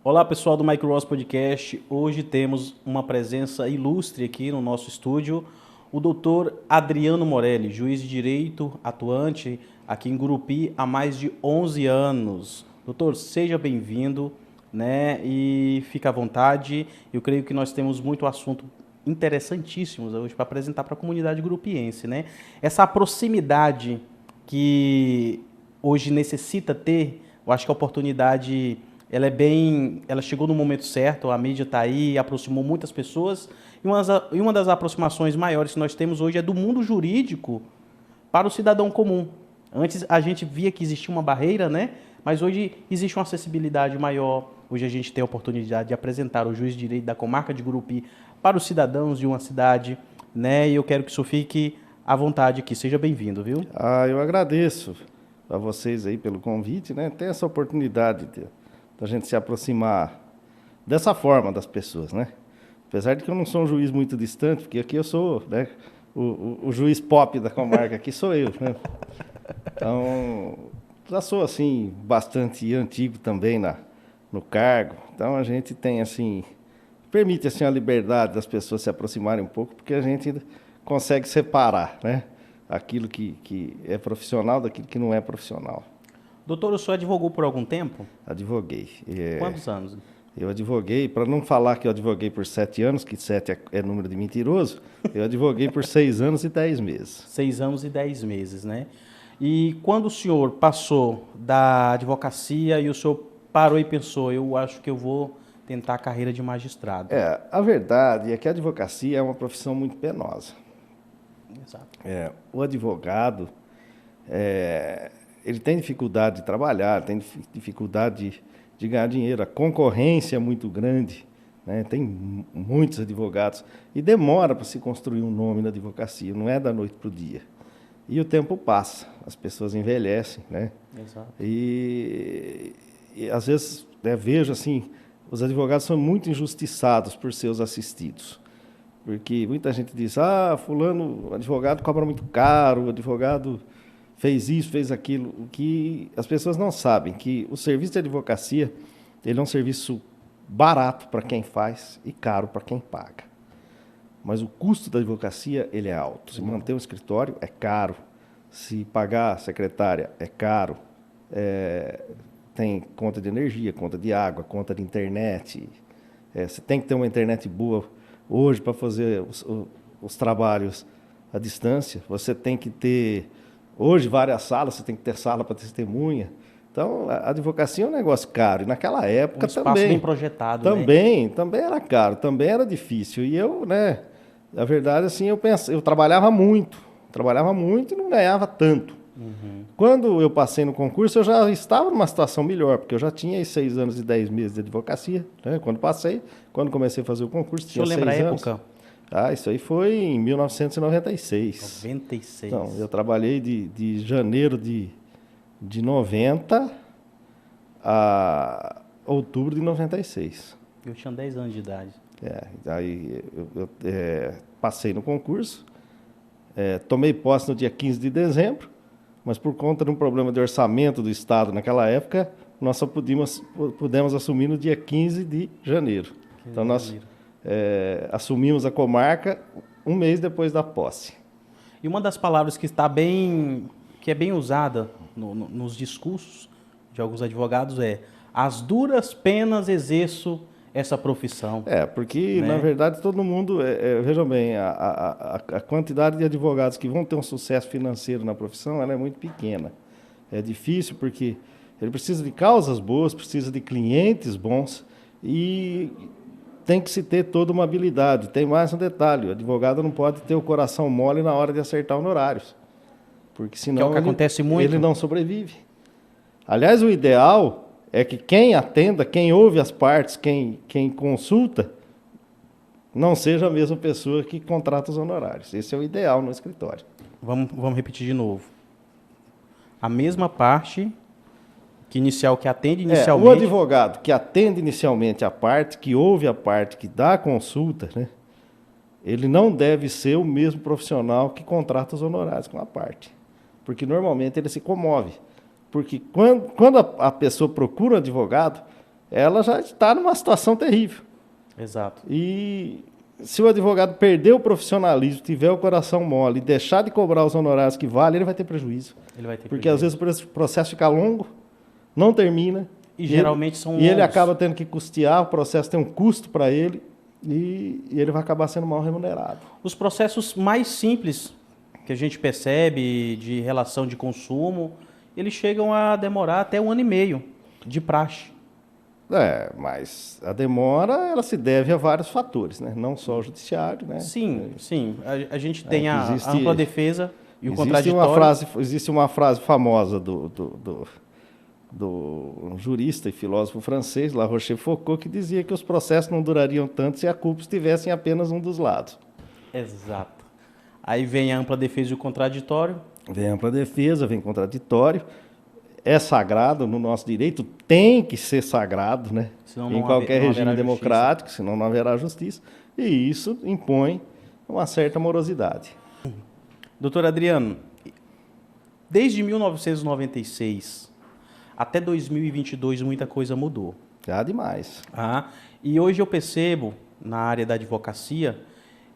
Olá, pessoal do Mike Ross Podcast. Hoje temos uma presença ilustre aqui no nosso estúdio, o doutor Adriano Morelli, juiz de direito atuante aqui em Gurupi há mais de 11 anos. Doutor, seja bem-vindo, né? E fica à vontade. Eu creio que nós temos muito assunto interessantíssimos hoje para apresentar para a comunidade grupiense, né? Essa proximidade que hoje necessita ter, eu acho que a oportunidade ela chegou no momento certo, a mídia está aí, aproximou muitas pessoas, e uma das aproximações maiores que nós temos hoje é do mundo jurídico para o cidadão comum. Antes a gente via que existia uma barreira, né? Mas hoje existe uma acessibilidade maior. Hoje a gente tem a oportunidade de apresentar o juiz de direito da comarca de Gurupi para os cidadãos de uma cidade, né? E eu quero que isso fique à vontade aqui. Seja bem-vindo, viu? Eu agradeço a vocês aí pelo convite, né? Ter essa oportunidade da gente se aproximar dessa forma das pessoas, né? Apesar de que eu não sou um juiz muito distante, porque aqui eu sou, né, o juiz pop da comarca, aqui sou eu, né? Então, já sou, assim, bastante antigo também no cargo. Então, a gente tem, assim, permite, assim, a liberdade das pessoas se aproximarem um pouco, porque a gente consegue separar, né, aquilo que é profissional daquilo que não é profissional. Doutor, o senhor advogou por algum tempo? Advoguei. Quantos anos? Eu advoguei, para não falar que eu advoguei por 7 anos, que 7 é número de mentiroso, eu advoguei por 6 anos e 10 meses. 6 anos e 10 meses, né? E quando o senhor passou da advocacia e o senhor parou e pensou, eu acho que eu vou tentar a carreira de magistrado. A verdade é que a advocacia é uma profissão muito penosa. Exato. O advogado, ele tem dificuldade de trabalhar, tem dificuldade de ganhar dinheiro, a concorrência é muito grande, né? Tem muitos advogados e demora para se construir um nome na advocacia, não é da noite para o dia. E o tempo passa, as pessoas envelhecem, né? Exato. E às vezes, né, vejo assim, os advogados são muito injustiçados por seus assistidos. Porque muita gente diz, fulano, advogado cobra muito caro, o advogado fez isso, fez aquilo. O que as pessoas não sabem, que o serviço de advocacia, ele é um serviço barato para quem faz e caro para quem paga. Mas o custo da advocacia, ele é alto. Se manter um escritório, é caro. Se pagar a secretária, é caro. Tem conta de energia, conta de água, conta de internet. Você tem que ter uma internet boa hoje para fazer os trabalhos à distância. Você tem que ter, hoje, várias salas, você tem que ter sala para testemunha. Então, a advocacia é um negócio caro. E naquela época um espaço bem projetado, também era caro, também era difícil. E eu, né, na verdade, assim, eu trabalhava muito e não ganhava tanto. Uhum. Quando eu passei no concurso, eu já estava numa situação melhor, porque eu já tinha 6 anos e 10 meses de advocacia, né? Quando comecei a fazer o concurso, tinha 6 anos. O senhor lembra a época? Isso aí foi em 1996. 96. Então, eu trabalhei de janeiro de 90 a outubro de 96. Eu tinha 10 anos de idade. Aí eu passei no concurso, tomei posse no dia 15 de dezembro, mas por conta de um problema de orçamento do Estado naquela época, nós só pudemos assumir no dia 15 de janeiro. Então, nós assumimos a comarca um mês depois da posse. E uma das palavras que é bem usada nos discursos de alguns advogados é: as duras penas exerço essa profissão. Porque, né, na verdade, todo mundo... vejam bem, a quantidade de advogados que vão ter um sucesso financeiro na profissão, ela é muito pequena. É difícil porque ele precisa de causas boas, precisa de clientes bons e tem que se ter toda uma habilidade. Tem mais um detalhe: o advogado não pode ter o coração mole na hora de acertar honorários, porque senão que é o que acontece muito. Ele não sobrevive. Aliás, o ideal é que quem atenda, quem ouve as partes, quem consulta, não seja a mesma pessoa que contrata os honorários. Esse é o ideal no escritório. Vamos repetir de novo. A mesma parte que atende inicialmente... O advogado que atende inicialmente a parte, que ouve a parte, que dá a consulta, né, ele não deve ser o mesmo profissional que contrata os honorários com a parte. Porque normalmente ele se comove. Porque quando a pessoa procura um advogado, ela já está numa situação terrível. Exato. E se o advogado perder o profissionalismo, tiver o coração mole e deixar de cobrar os honorários que vale, ele vai ter prejuízo. Ele vai ter Porque prejuízo. às vezes o processo fica longo, não termina. E geralmente são E ele longos. acaba tendo que custear, o processo tem um custo para ele e ele vai acabar sendo mal remunerado. Os processos mais simples que a gente percebe de relação de consumo, eles chegam a demorar até 1 ano e meio de praxe. Mas a demora ela se deve a vários fatores, né? Não só o judiciário, né? Sim, sim. A gente tem a existe- ampla defesa e o Existe contraditório. existe uma frase famosa do jurista e filósofo francês, La Rochefoucauld, que dizia que os processos não durariam tanto se a culpa estivesse em apenas um dos lados. Exato. Aí vem a ampla defesa e o contraditório. Vem ampla defesa, vem contraditório. É sagrado no nosso direito, tem que ser sagrado, né? Senão Em não qualquer não regime haverá democrático, senão não haverá justiça. E isso impõe uma certa morosidade. Doutor Adriano, desde 1996 até 2022 muita coisa mudou. Já demais. E hoje eu percebo, na área da advocacia,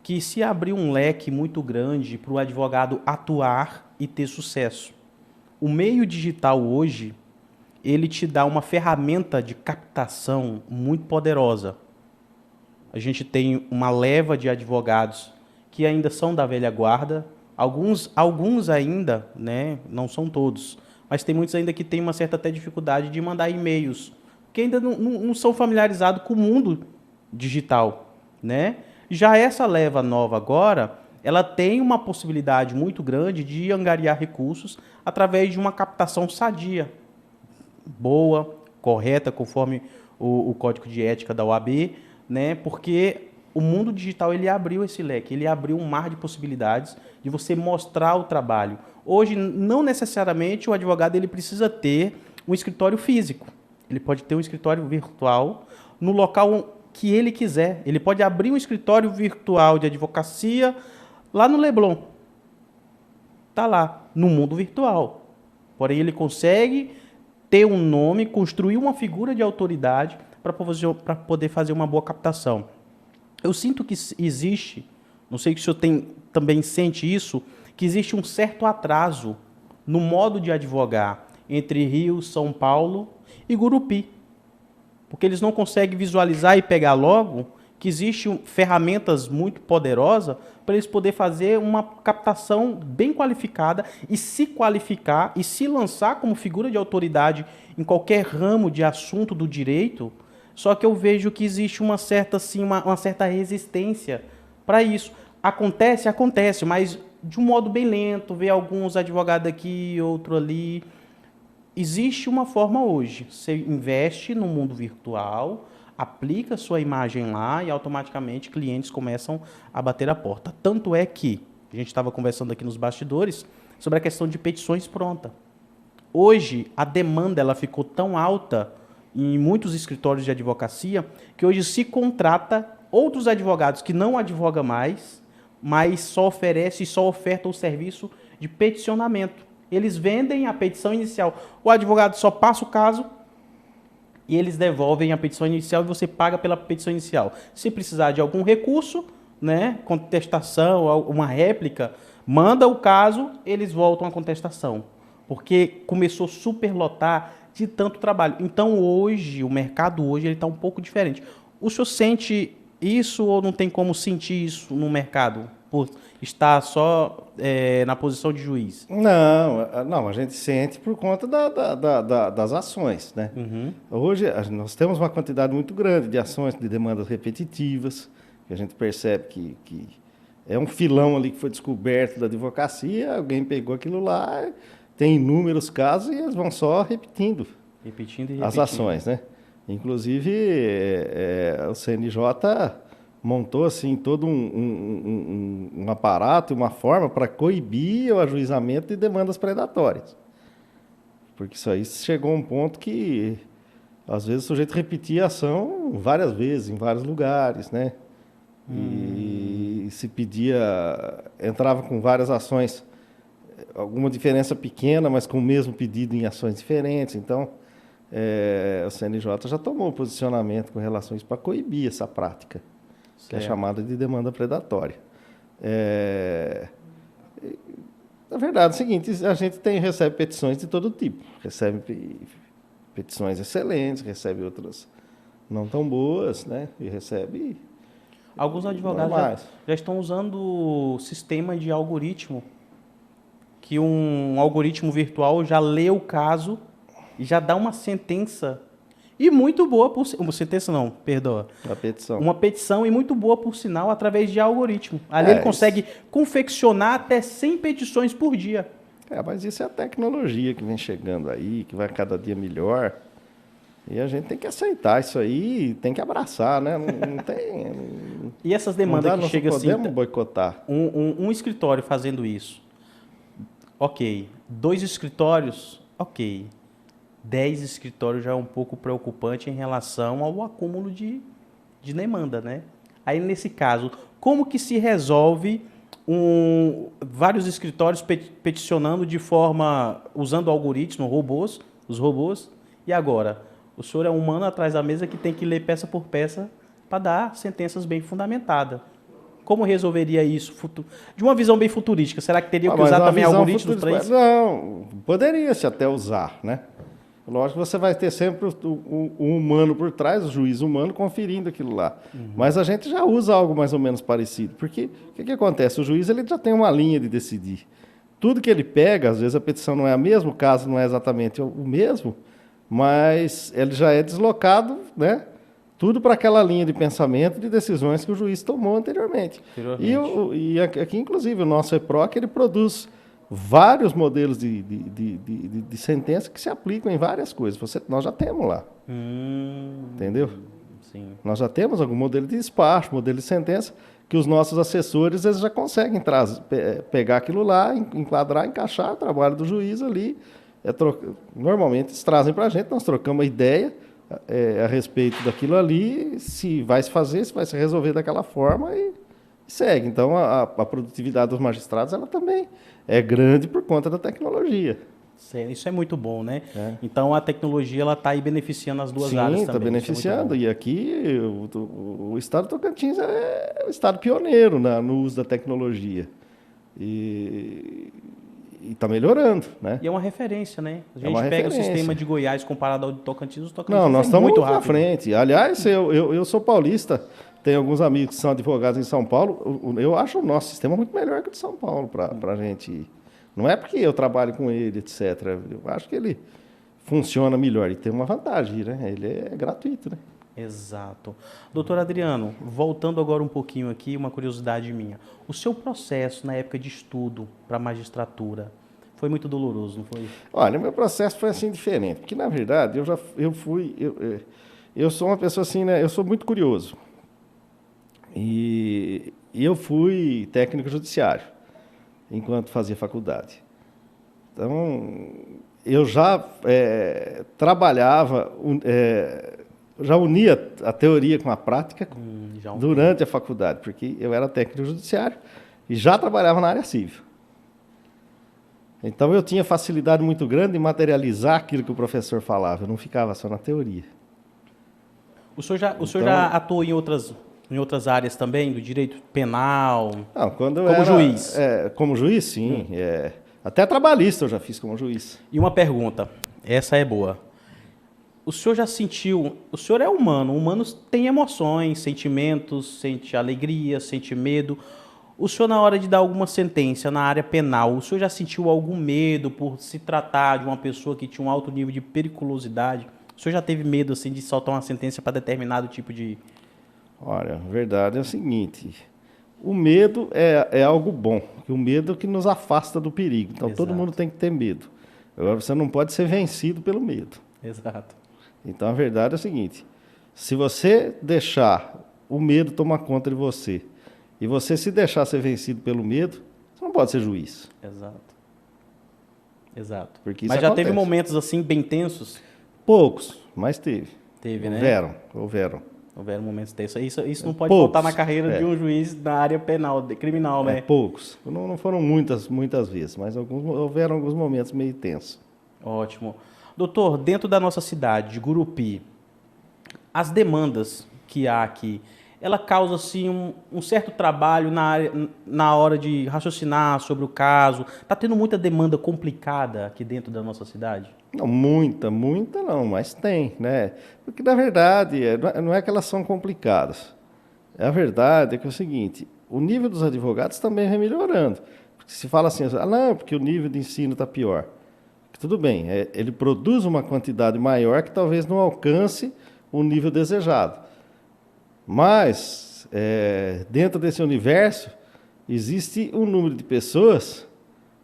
que se abriu um leque muito grande para o advogado atuar e ter sucesso. O meio digital hoje, ele te dá uma ferramenta de captação muito poderosa. A gente tem uma leva de advogados que ainda são da velha guarda, alguns ainda, né, não são todos, mas tem muitos ainda que têm uma certa até dificuldade de mandar e-mails, que ainda não são familiarizados com o mundo digital, né? Já essa leva nova agora, ela tem uma possibilidade muito grande de angariar recursos através de uma captação sadia, boa, correta, conforme o Código de Ética da OAB, né? Porque o mundo digital ele abriu esse leque, ele abriu um mar de possibilidades de você mostrar o trabalho. Hoje, não necessariamente o advogado ele precisa ter um escritório físico. Ele pode ter um escritório virtual no local que ele quiser. Ele pode abrir um escritório virtual de advocacia lá no Leblon. Está lá, no mundo virtual. Porém, ele consegue ter um nome, construir uma figura de autoridade para poder fazer uma boa captação. Eu sinto que existe, não sei se o senhor também sente isso, que existe um certo atraso no modo de advogar entre Rio, São Paulo e Gurupi. Porque eles não conseguem visualizar e pegar logo que existem ferramentas muito poderosas para eles poderem fazer uma captação bem qualificada e se qualificar e se lançar como figura de autoridade em qualquer ramo de assunto do direito. Só que eu vejo que existe uma certa resistência para isso. Acontece, mas de um modo bem lento, vê alguns advogados aqui, outro ali. Existe uma forma hoje, você investe no mundo virtual, aplica sua imagem lá e automaticamente clientes começam a bater a porta. Tanto é que, a gente estava conversando aqui nos bastidores, sobre a questão de petições prontas. Hoje, a demanda ela ficou tão alta em muitos escritórios de advocacia, que hoje se contrata outros advogados que não advogam mais, mas só ofertam o serviço de peticionamento. Eles vendem a petição inicial. O advogado só passa o caso e eles devolvem a petição inicial e você paga pela petição inicial. Se precisar de algum recurso, né, contestação, uma réplica, manda o caso, eles voltam à contestação. Porque começou a superlotar de tanto trabalho. Então, hoje, o mercado hoje ele está um pouco diferente. O senhor sente isso ou não tem como sentir isso no mercado? Por estar só na posição de juiz? Não, a gente sente por conta das ações, né? Uhum. Hoje nós temos uma quantidade muito grande de ações, de demandas repetitivas, que a gente percebe que é um filão ali que foi descoberto da advocacia, alguém pegou aquilo lá, tem inúmeros casos e eles vão só repetindo as ações, né? Inclusive, o CNJ montou assim todo um aparato, uma forma para coibir o ajuizamento de demandas predatórias. Porque isso aí chegou a um ponto que, às vezes, o sujeito repetia a ação várias vezes, em vários lugares, né? E se pedia, entrava com várias ações, alguma diferença pequena, mas com o mesmo pedido em ações diferentes. Então, o CNJ já tomou posicionamento com relação a isso para coibir essa prática, que é chamada de demanda predatória. Na verdade, é o seguinte, a gente recebe petições de todo tipo. Recebe petições excelentes, recebe outras não tão boas, né? E recebe... Alguns advogados já estão usando o sistema de algoritmo, que um algoritmo virtual já lê o caso e já dá uma sentença, e muito boa uma sentença não, perdoa. A petição. Uma petição e muito boa, por sinal, através de algoritmo. Ali ele consegue confeccionar até 100 petições por dia. Mas isso é a tecnologia que vem chegando aí, que vai cada dia melhor. E a gente tem que aceitar isso aí, tem que abraçar, né? Não tem... E essas demandas que chegam assim... podemos boicotar. Um escritório fazendo isso, ok. 2 escritórios, ok. 10 escritórios já é um pouco preocupante em relação ao acúmulo de demanda, né? Aí, nesse caso, como que se resolve vários escritórios peticionando de forma, usando algoritmos, os robôs, e agora? O senhor é um humano atrás da mesa que tem que ler peça por peça para dar sentenças bem fundamentadas. Como resolveria isso? De uma visão bem futurística, será que teria que usar também algoritmos para isso? Não, poderia-se até usar, né? Lógico que você vai ter sempre o humano por trás, o juiz humano conferindo aquilo lá. Mas a gente já usa algo mais ou menos parecido. Porque o que acontece? O juiz ele já tem uma linha de decidir. Tudo que ele pega, às vezes a petição não é a mesma, o caso não é exatamente o mesmo, mas ele já é deslocado, né? Tudo para aquela linha de pensamento de decisões que o juiz tomou anteriormente. E aqui, inclusive, o nosso EPROC, ele produz vários modelos de sentença que se aplicam em várias coisas. Nós já temos lá. Entendeu? Sim. Nós já temos algum modelo de despacho, modelo de sentença, que os nossos assessores eles já conseguem pegar aquilo lá, enquadrar, encaixar o trabalho do juiz ali. Normalmente eles trazem para a gente, nós trocamos a ideia a respeito daquilo ali, se vai se fazer, se vai se resolver daquela forma e segue. Então, a produtividade dos magistrados ela também é grande por conta da tecnologia. Isso é muito bom, né? Então, a tecnologia ela está aí beneficiando as duas áreas também. Sim, está beneficiando. E aqui, o Estado do Tocantins é o Estado pioneiro no uso da tecnologia. E está melhorando, né? E é uma referência, né? A gente pega o sistema de Goiás comparado ao de Tocantins, os Tocantins Não, nós estamos muito na frente. Aliás, eu sou paulista, tenho alguns amigos que são advogados em São Paulo, eu acho o nosso sistema muito melhor que o de São Paulo para a gente ir. Não é porque eu trabalho com ele, etc. Eu acho que ele funciona melhor e tem uma vantagem, né? Ele é gratuito, né? Exato. Doutor Adriano, voltando agora um pouquinho aqui, uma curiosidade minha. O seu processo na época de estudo para a magistratura foi muito doloroso, não foi? Olha, meu processo foi assim diferente, porque na verdade eu sou uma pessoa assim, né? Eu sou muito curioso. E eu fui técnico judiciário enquanto fazia faculdade. Então, eu já trabalhava... já unia a teoria com a prática durante a faculdade, porque eu era técnico judiciário e já trabalhava na área civil. Então, eu tinha facilidade muito grande em materializar aquilo que o professor falava, eu não ficava só na teoria. O senhor já atuou em outras áreas também, do direito penal? Não, como juiz? Como juiz, sim. Até trabalhista eu já fiz como juiz. E uma pergunta, essa é boa. O senhor já sentiu... O senhor é humano. Humanos têm emoções, sentimentos, sente alegria, sente medo. O senhor, na hora de dar alguma sentença na área penal, o senhor já sentiu algum medo por se tratar de uma pessoa que tinha um alto nível de periculosidade? O senhor já teve medo assim, de soltar uma sentença para determinado tipo de... Olha, a verdade é o seguinte... O medo é algo bom. O medo é o que nos afasta do perigo. Então, todo mundo tem que ter medo. Agora, você não pode ser vencido pelo medo. Exato. Então, a verdade é o seguinte, se você deixar o medo tomar conta de você, e você se deixar ser vencido pelo medo, você não pode ser juiz. Exato. Porque mas já acontece. Teve momentos assim, bem tensos? Poucos, mas teve. Né? Houveram momentos tensos. Isso não pode faltar na carreira de um juiz na área penal, criminal, né? Poucos. Não foram muitas vezes, mas houveram alguns momentos meio tensos. Ótimo. Doutor, dentro da nossa cidade, de Gurupi, as demandas que há aqui, ela causa assim um certo trabalho na hora de raciocinar sobre o caso. Está tendo muita demanda complicada aqui dentro da nossa cidade? Não, muita não, mas tem, né? Porque, na verdade, não é que elas são complicadas. A verdade é que é o seguinte, o nível dos advogados também vem melhorando. Porque se fala assim, não, porque o nível de ensino está pior. Tudo bem, ele produz uma quantidade maior que talvez não alcance o nível desejado. Mas, dentro desse universo, existe um número de pessoas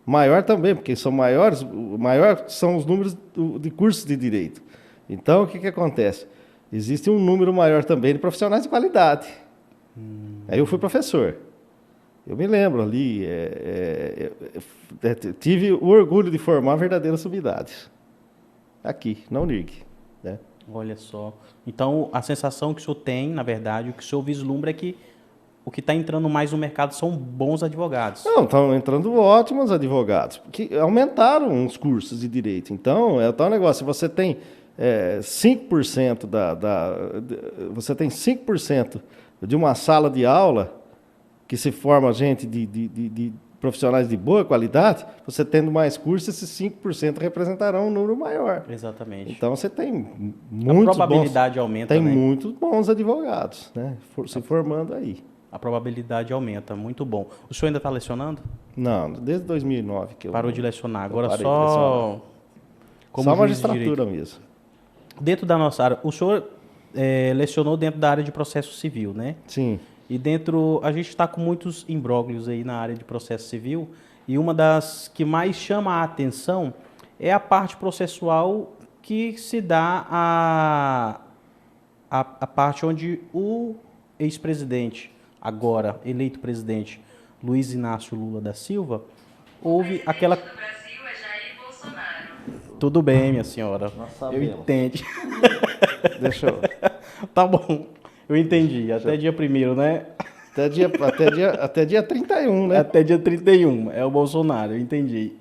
maior também, porque são maiores, maior são os números de cursos de direito. Então, o que acontece? Existe um número maior também de profissionais de qualidade. Aí eu fui professor. Eu me lembro ali, tive o orgulho de formar verdadeiras sumidades. Aqui, na Unirg. Né? Olha só. Então, a sensação que o senhor tem, na verdade, o que o senhor vislumbra é que o que está entrando mais no mercado são bons advogados. Não, estão entrando ótimos advogados, porque aumentaram os cursos de direito. Então, é o tal negócio, se você tem 5% você tem 5% de uma sala de aula que se forma gente de profissionais de boa qualidade, você tendo mais cursos, esses 5% representarão um número maior. Exatamente. Então, você tem muitos a probabilidade aumenta, tem né? muitos bons advogados, né, se formando aí. A probabilidade aumenta, muito bom. O senhor ainda está lecionando? Não, desde 2009 que eu... Parou de lecionar, agora parei de só... lecionar. Como só juiz de magistratura direito. mesmo. Dentro da nossa área, o senhor lecionou dentro da área de processo civil, né? Sim. E dentro, a gente está com muitos imbróglios aí na área de processo civil, e uma das que mais chama a atenção é a parte processual que se dá a parte onde o ex-presidente, agora eleito presidente, Luiz Inácio Lula da Silva, houve aquela... O Brasil é Jair Bolsonaro. Tudo bem, minha senhora. Nós Eu sabemos. entendi. Deixa eu... Tá bom. Eu entendi. Até dia 1º, né? Até dia 31, né? Até dia 31. É o Bolsonaro, eu entendi.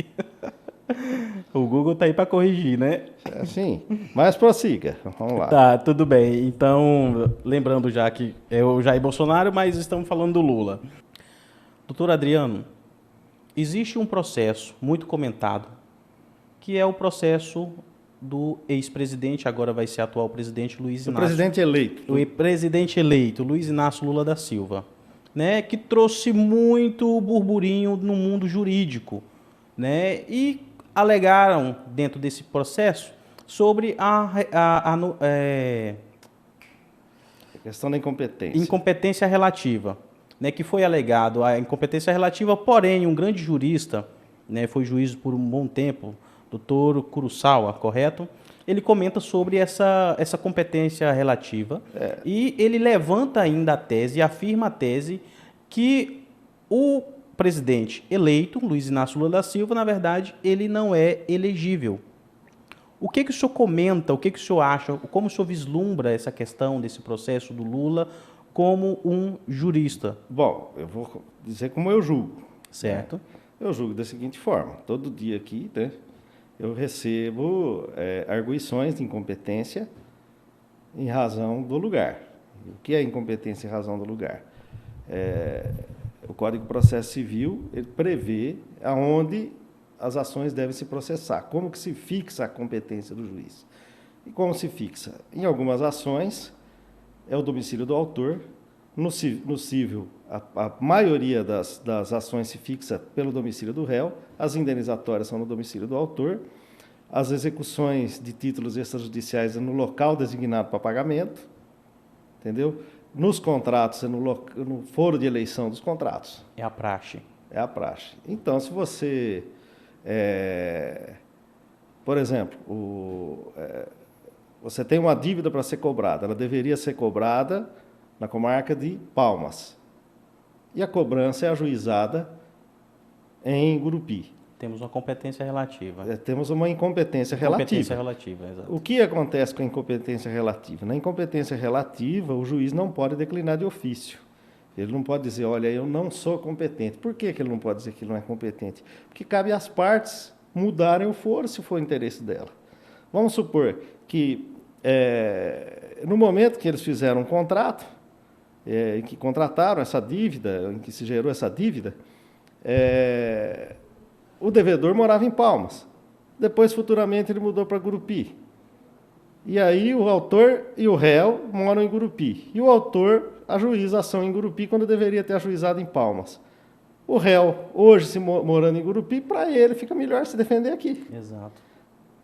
O Google tá aí para corrigir, né? Sim, mas prossiga. Vamos lá. Tá, tudo bem. Então, lembrando já que é o Jair Bolsonaro, mas estamos falando do Lula. Doutor Adriano, existe um processo muito comentado, que é o processo do ex-presidente, agora vai ser atual presidente, Luiz O Inácio. presidente eleito. O presidente eleito, Luiz Inácio Lula da Silva, né, que trouxe muito burburinho no mundo jurídico, né, e alegaram dentro desse processo sobre A questão da incompetência. incompetência relativa, né, que foi alegado a incompetência relativa, porém um grande jurista, né, foi juiz por um bom tempo, doutor Kurosawa, correto? Ele comenta sobre essa competência relativa e ele levanta ainda a tese, afirma a tese que o presidente eleito, Luiz Inácio Lula da Silva, na verdade, ele não é elegível. O que o senhor comenta, o que o senhor acha, como o senhor vislumbra essa questão desse processo do Lula como um jurista? Bom, eu vou dizer como eu julgo. Certo. Eu julgo da seguinte forma. Todo dia aqui, né, eu recebo arguições de incompetência em razão do lugar. O que é incompetência em razão do lugar? O Código de Processo Civil ele prevê aonde as ações devem se processar. Como que se fixa a competência do juiz? E como se fixa? Em algumas ações, é o domicílio do autor. No civil, a maioria das ações se fixa pelo domicílio do réu, as indenizatórias são no domicílio do autor, as execuções de títulos extrajudiciais é no local designado para pagamento, entendeu? Nos contratos, é no foro de eleição dos contratos. É a praxe. É a praxe. Então, se você, por exemplo, você tem uma dívida para ser cobrada, ela deveria ser cobrada na comarca de Palmas. E a cobrança é ajuizada em Gurupi. Temos uma competência relativa. Temos uma incompetência relativa. Competência relativa, exato. O que acontece com a incompetência relativa? Na incompetência relativa, o juiz não pode declinar de ofício. Ele não pode dizer, olha, eu não sou competente. Por que ele não pode dizer que ele não é competente? Porque cabe às partes mudarem o foro, se for o interesse dela. Vamos supor que no momento que eles fizeram um contrato, em que contrataram essa dívida, em que se gerou essa dívida, o devedor morava em Palmas. Depois, futuramente, ele mudou para Gurupi. E aí o autor e o réu moram em Gurupi. E o autor ajuiza a ação em Gurupi quando deveria ter ajuizado em Palmas. O réu, hoje, se morando em Gurupi, para ele fica melhor se defender aqui. Exato.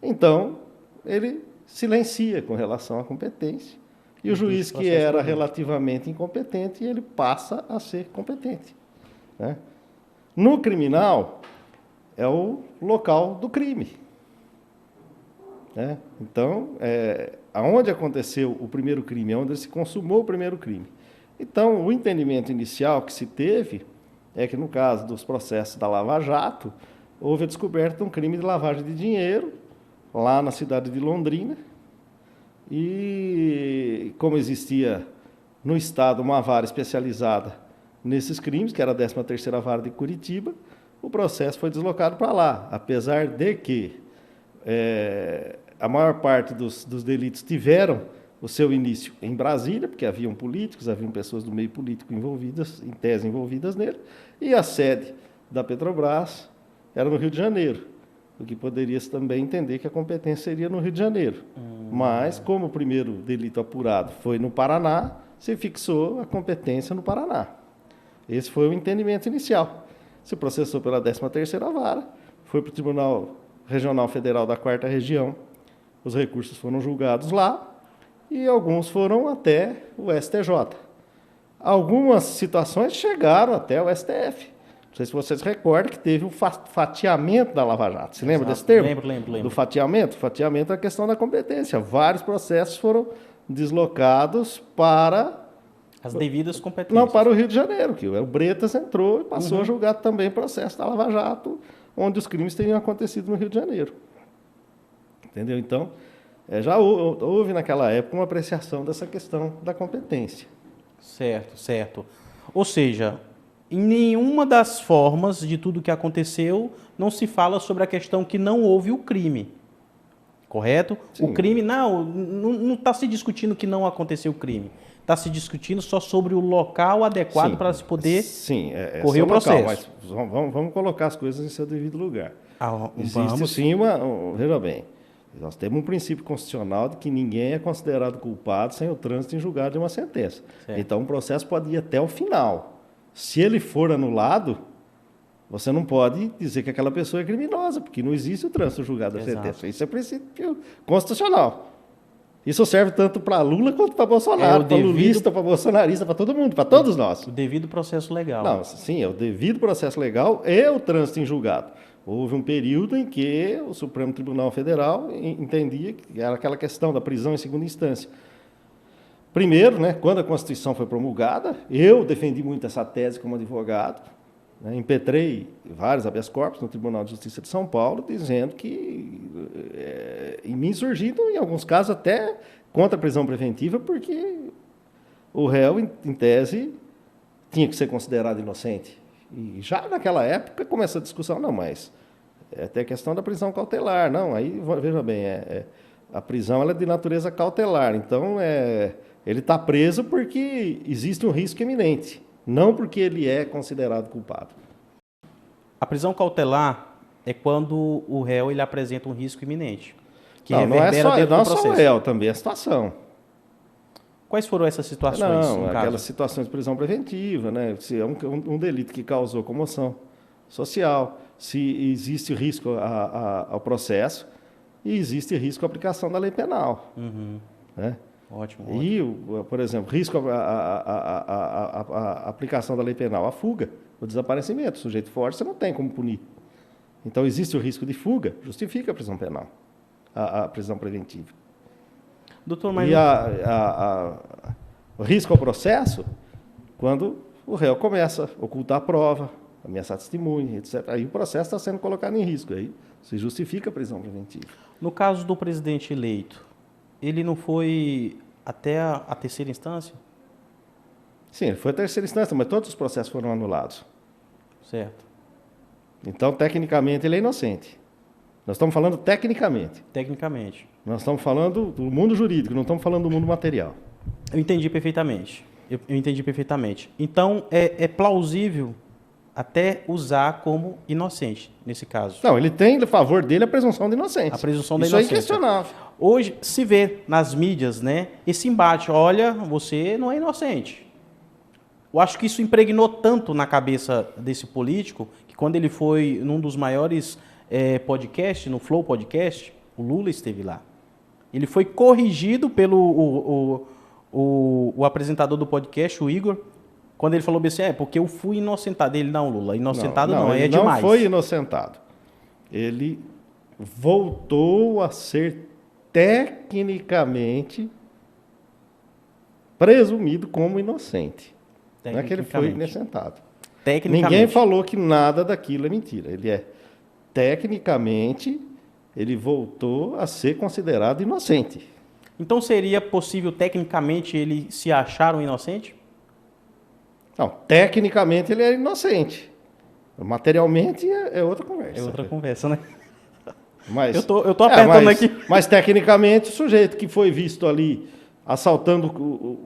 Então, ele silencia com relação à competência. E o juiz que era relativamente incompetente, ele passa a ser competente. Né? No criminal, é o local do crime. Né? Então, aonde aconteceu o primeiro crime, onde se consumou o primeiro crime. Então, o entendimento inicial que se teve é que, no caso dos processos da Lava Jato, houve a descoberta de um crime de lavagem de dinheiro, lá na cidade de Londrina, e como existia no Estado uma vara especializada nesses crimes, que era a 13ª Vara de Curitiba, o processo foi deslocado para lá, apesar de que a maior parte dos delitos tiveram o seu início em Brasília, porque haviam políticos, haviam pessoas do meio político envolvidas, em tese envolvidas nele, e a sede da Petrobras era no Rio de Janeiro, o que poderia-se também entender que a competência seria no Rio de Janeiro. Mas, como o primeiro delito apurado foi no Paraná, se fixou a competência no Paraná. Esse foi o entendimento inicial. Se processou pela 13ª Vara, foi para o Tribunal Regional Federal da 4ª Região, os recursos foram julgados lá, e alguns foram até o STJ. Algumas situações chegaram até o STF. Não sei se vocês recordam que teve o fatiamento da Lava Jato. Se lembra desse termo? Lembro. Do fatiamento? Fatiamento é a questão da competência. Vários processos foram deslocados para... As devidas competências. Não, para o Rio de Janeiro, que o Bretas entrou e passou a julgar também o processo da Lava Jato, onde os crimes teriam acontecido no Rio de Janeiro. Entendeu? Então, já houve naquela época uma apreciação dessa questão da competência. Certo. Ou seja, em nenhuma das formas de tudo que aconteceu, não se fala sobre a questão que não houve o crime. Correto? Sim. O crime, não está se discutindo que não aconteceu o crime. Está se discutindo só sobre o local adequado para se poder correr o processo. Mas vamos colocar as coisas em seu devido lugar. Existe sim veja bem, nós temos um princípio constitucional de que ninguém é considerado culpado sem o trânsito em julgado de uma sentença. Certo. Então, um processo pode ir até o final. Se ele for anulado, você não pode dizer que aquela pessoa é criminosa, porque não existe o trânsito julgado da sentença. Isso é princípio constitucional. Isso serve tanto para Lula quanto para Bolsonaro, para lulista, para bolsonarista, para todo mundo, para todos nós. O devido processo legal. Não, sim, é o devido processo legal e o trânsito em julgado. Houve um período em que o Supremo Tribunal Federal entendia que era aquela questão da prisão em segunda instância. Primeiro, quando a Constituição foi promulgada, eu defendi muito essa tese como advogado, impetrei vários habeas corpus no Tribunal de Justiça de São Paulo, dizendo que em mim surgindo, em alguns casos, até contra a prisão preventiva, porque o réu, em tese, tinha que ser considerado inocente. E já naquela época começa a discussão, mas é até a questão da prisão cautelar. Não, aí, veja bem, a prisão ela é de natureza cautelar, então ele está preso porque existe um risco iminente, não porque ele é considerado culpado. A prisão cautelar é quando o réu ele apresenta um risco iminente. Que não é só o réu, também a situação. Quais foram essas situações? Aquelas situações de prisão preventiva, se é um delito que causou comoção social, se existe risco ao processo e existe risco à aplicação da lei penal. Ótimo. E, por exemplo, risco à aplicação da lei penal, a fuga, o desaparecimento. O sujeito forte você não tem como punir. Então, existe o risco de fuga, justifica a prisão penal, a prisão preventiva. Doutor, mas... E o risco ao processo, quando o réu começa a ocultar a prova, ameaçar testemunha, etc. Aí o processo está sendo colocado em risco, aí se justifica a prisão preventiva. No caso do presidente eleito, ele não foi até a terceira instância? Sim, ele foi a terceira instância, mas todos os processos foram anulados. Certo. Então, tecnicamente, ele é inocente. Nós estamos falando tecnicamente. Tecnicamente. Nós estamos falando do mundo jurídico, não estamos falando do mundo material. Eu entendi perfeitamente. Eu entendi perfeitamente. Então, é plausível até usar como inocente, nesse caso. Não, ele tem a favor dele a presunção de inocência. A presunção da Isso é inocência. inquestionável. Hoje, se vê nas mídias, né, esse embate. Olha, você não é inocente. Eu acho que isso impregnou tanto na cabeça desse político, que quando ele foi num dos maiores podcasts, no Flow Podcast, o Lula esteve lá. Ele foi corrigido pelo o apresentador do podcast, o Igor, quando ele falou assim, porque eu fui inocentado. Ele, não, Lula, inocentado não, ele é demais. não foi inocentado. Ele voltou a ser tecnicamente presumido como inocente. Não é que ele foi inocentado. Ninguém falou que nada daquilo é mentira. Ele tecnicamente, ele voltou a ser considerado inocente. Então seria possível, tecnicamente, ele se achar um inocente? Não, tecnicamente ele é inocente. Materialmente é outra conversa. É outra conversa, né? Mas, eu tô apertando aqui. Mas tecnicamente o sujeito que foi visto ali assaltando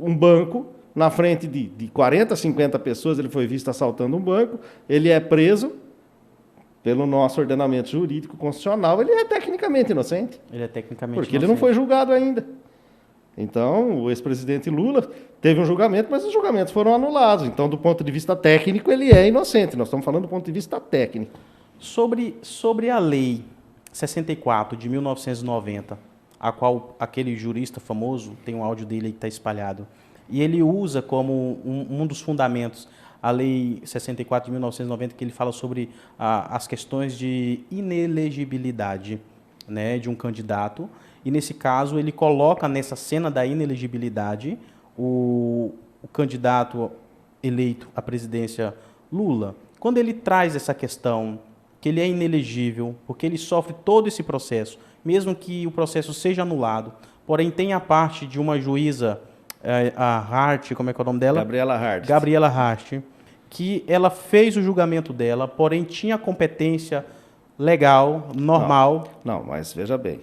um banco, na frente de 40, 50 pessoas, ele foi visto assaltando um banco, ele é preso pelo nosso ordenamento jurídico constitucional, ele é tecnicamente inocente. Ele é tecnicamente porque inocente. Ele não foi julgado ainda. Então, o ex-presidente Lula teve um julgamento, mas os julgamentos foram anulados. Então, do ponto de vista técnico, ele é inocente. Nós estamos falando do ponto de vista técnico. Sobre a lei 64 de 1990, a qual aquele jurista famoso, tem um áudio dele aí que está espalhado, e ele usa como um dos fundamentos a lei 64 de 1990, que ele fala sobre as questões de inelegibilidade, né, de um candidato. E, nesse caso, ele coloca nessa cena da inelegibilidade o candidato eleito à presidência Lula. Quando ele traz essa questão que ele é inelegível, porque ele sofre todo esse processo, mesmo que o processo seja anulado, porém tem a parte de uma juíza, a Hart, como é que é o nome dela? Gabriela Hart, que ela fez o julgamento dela, porém tinha competência legal, normal. Não, mas veja bem,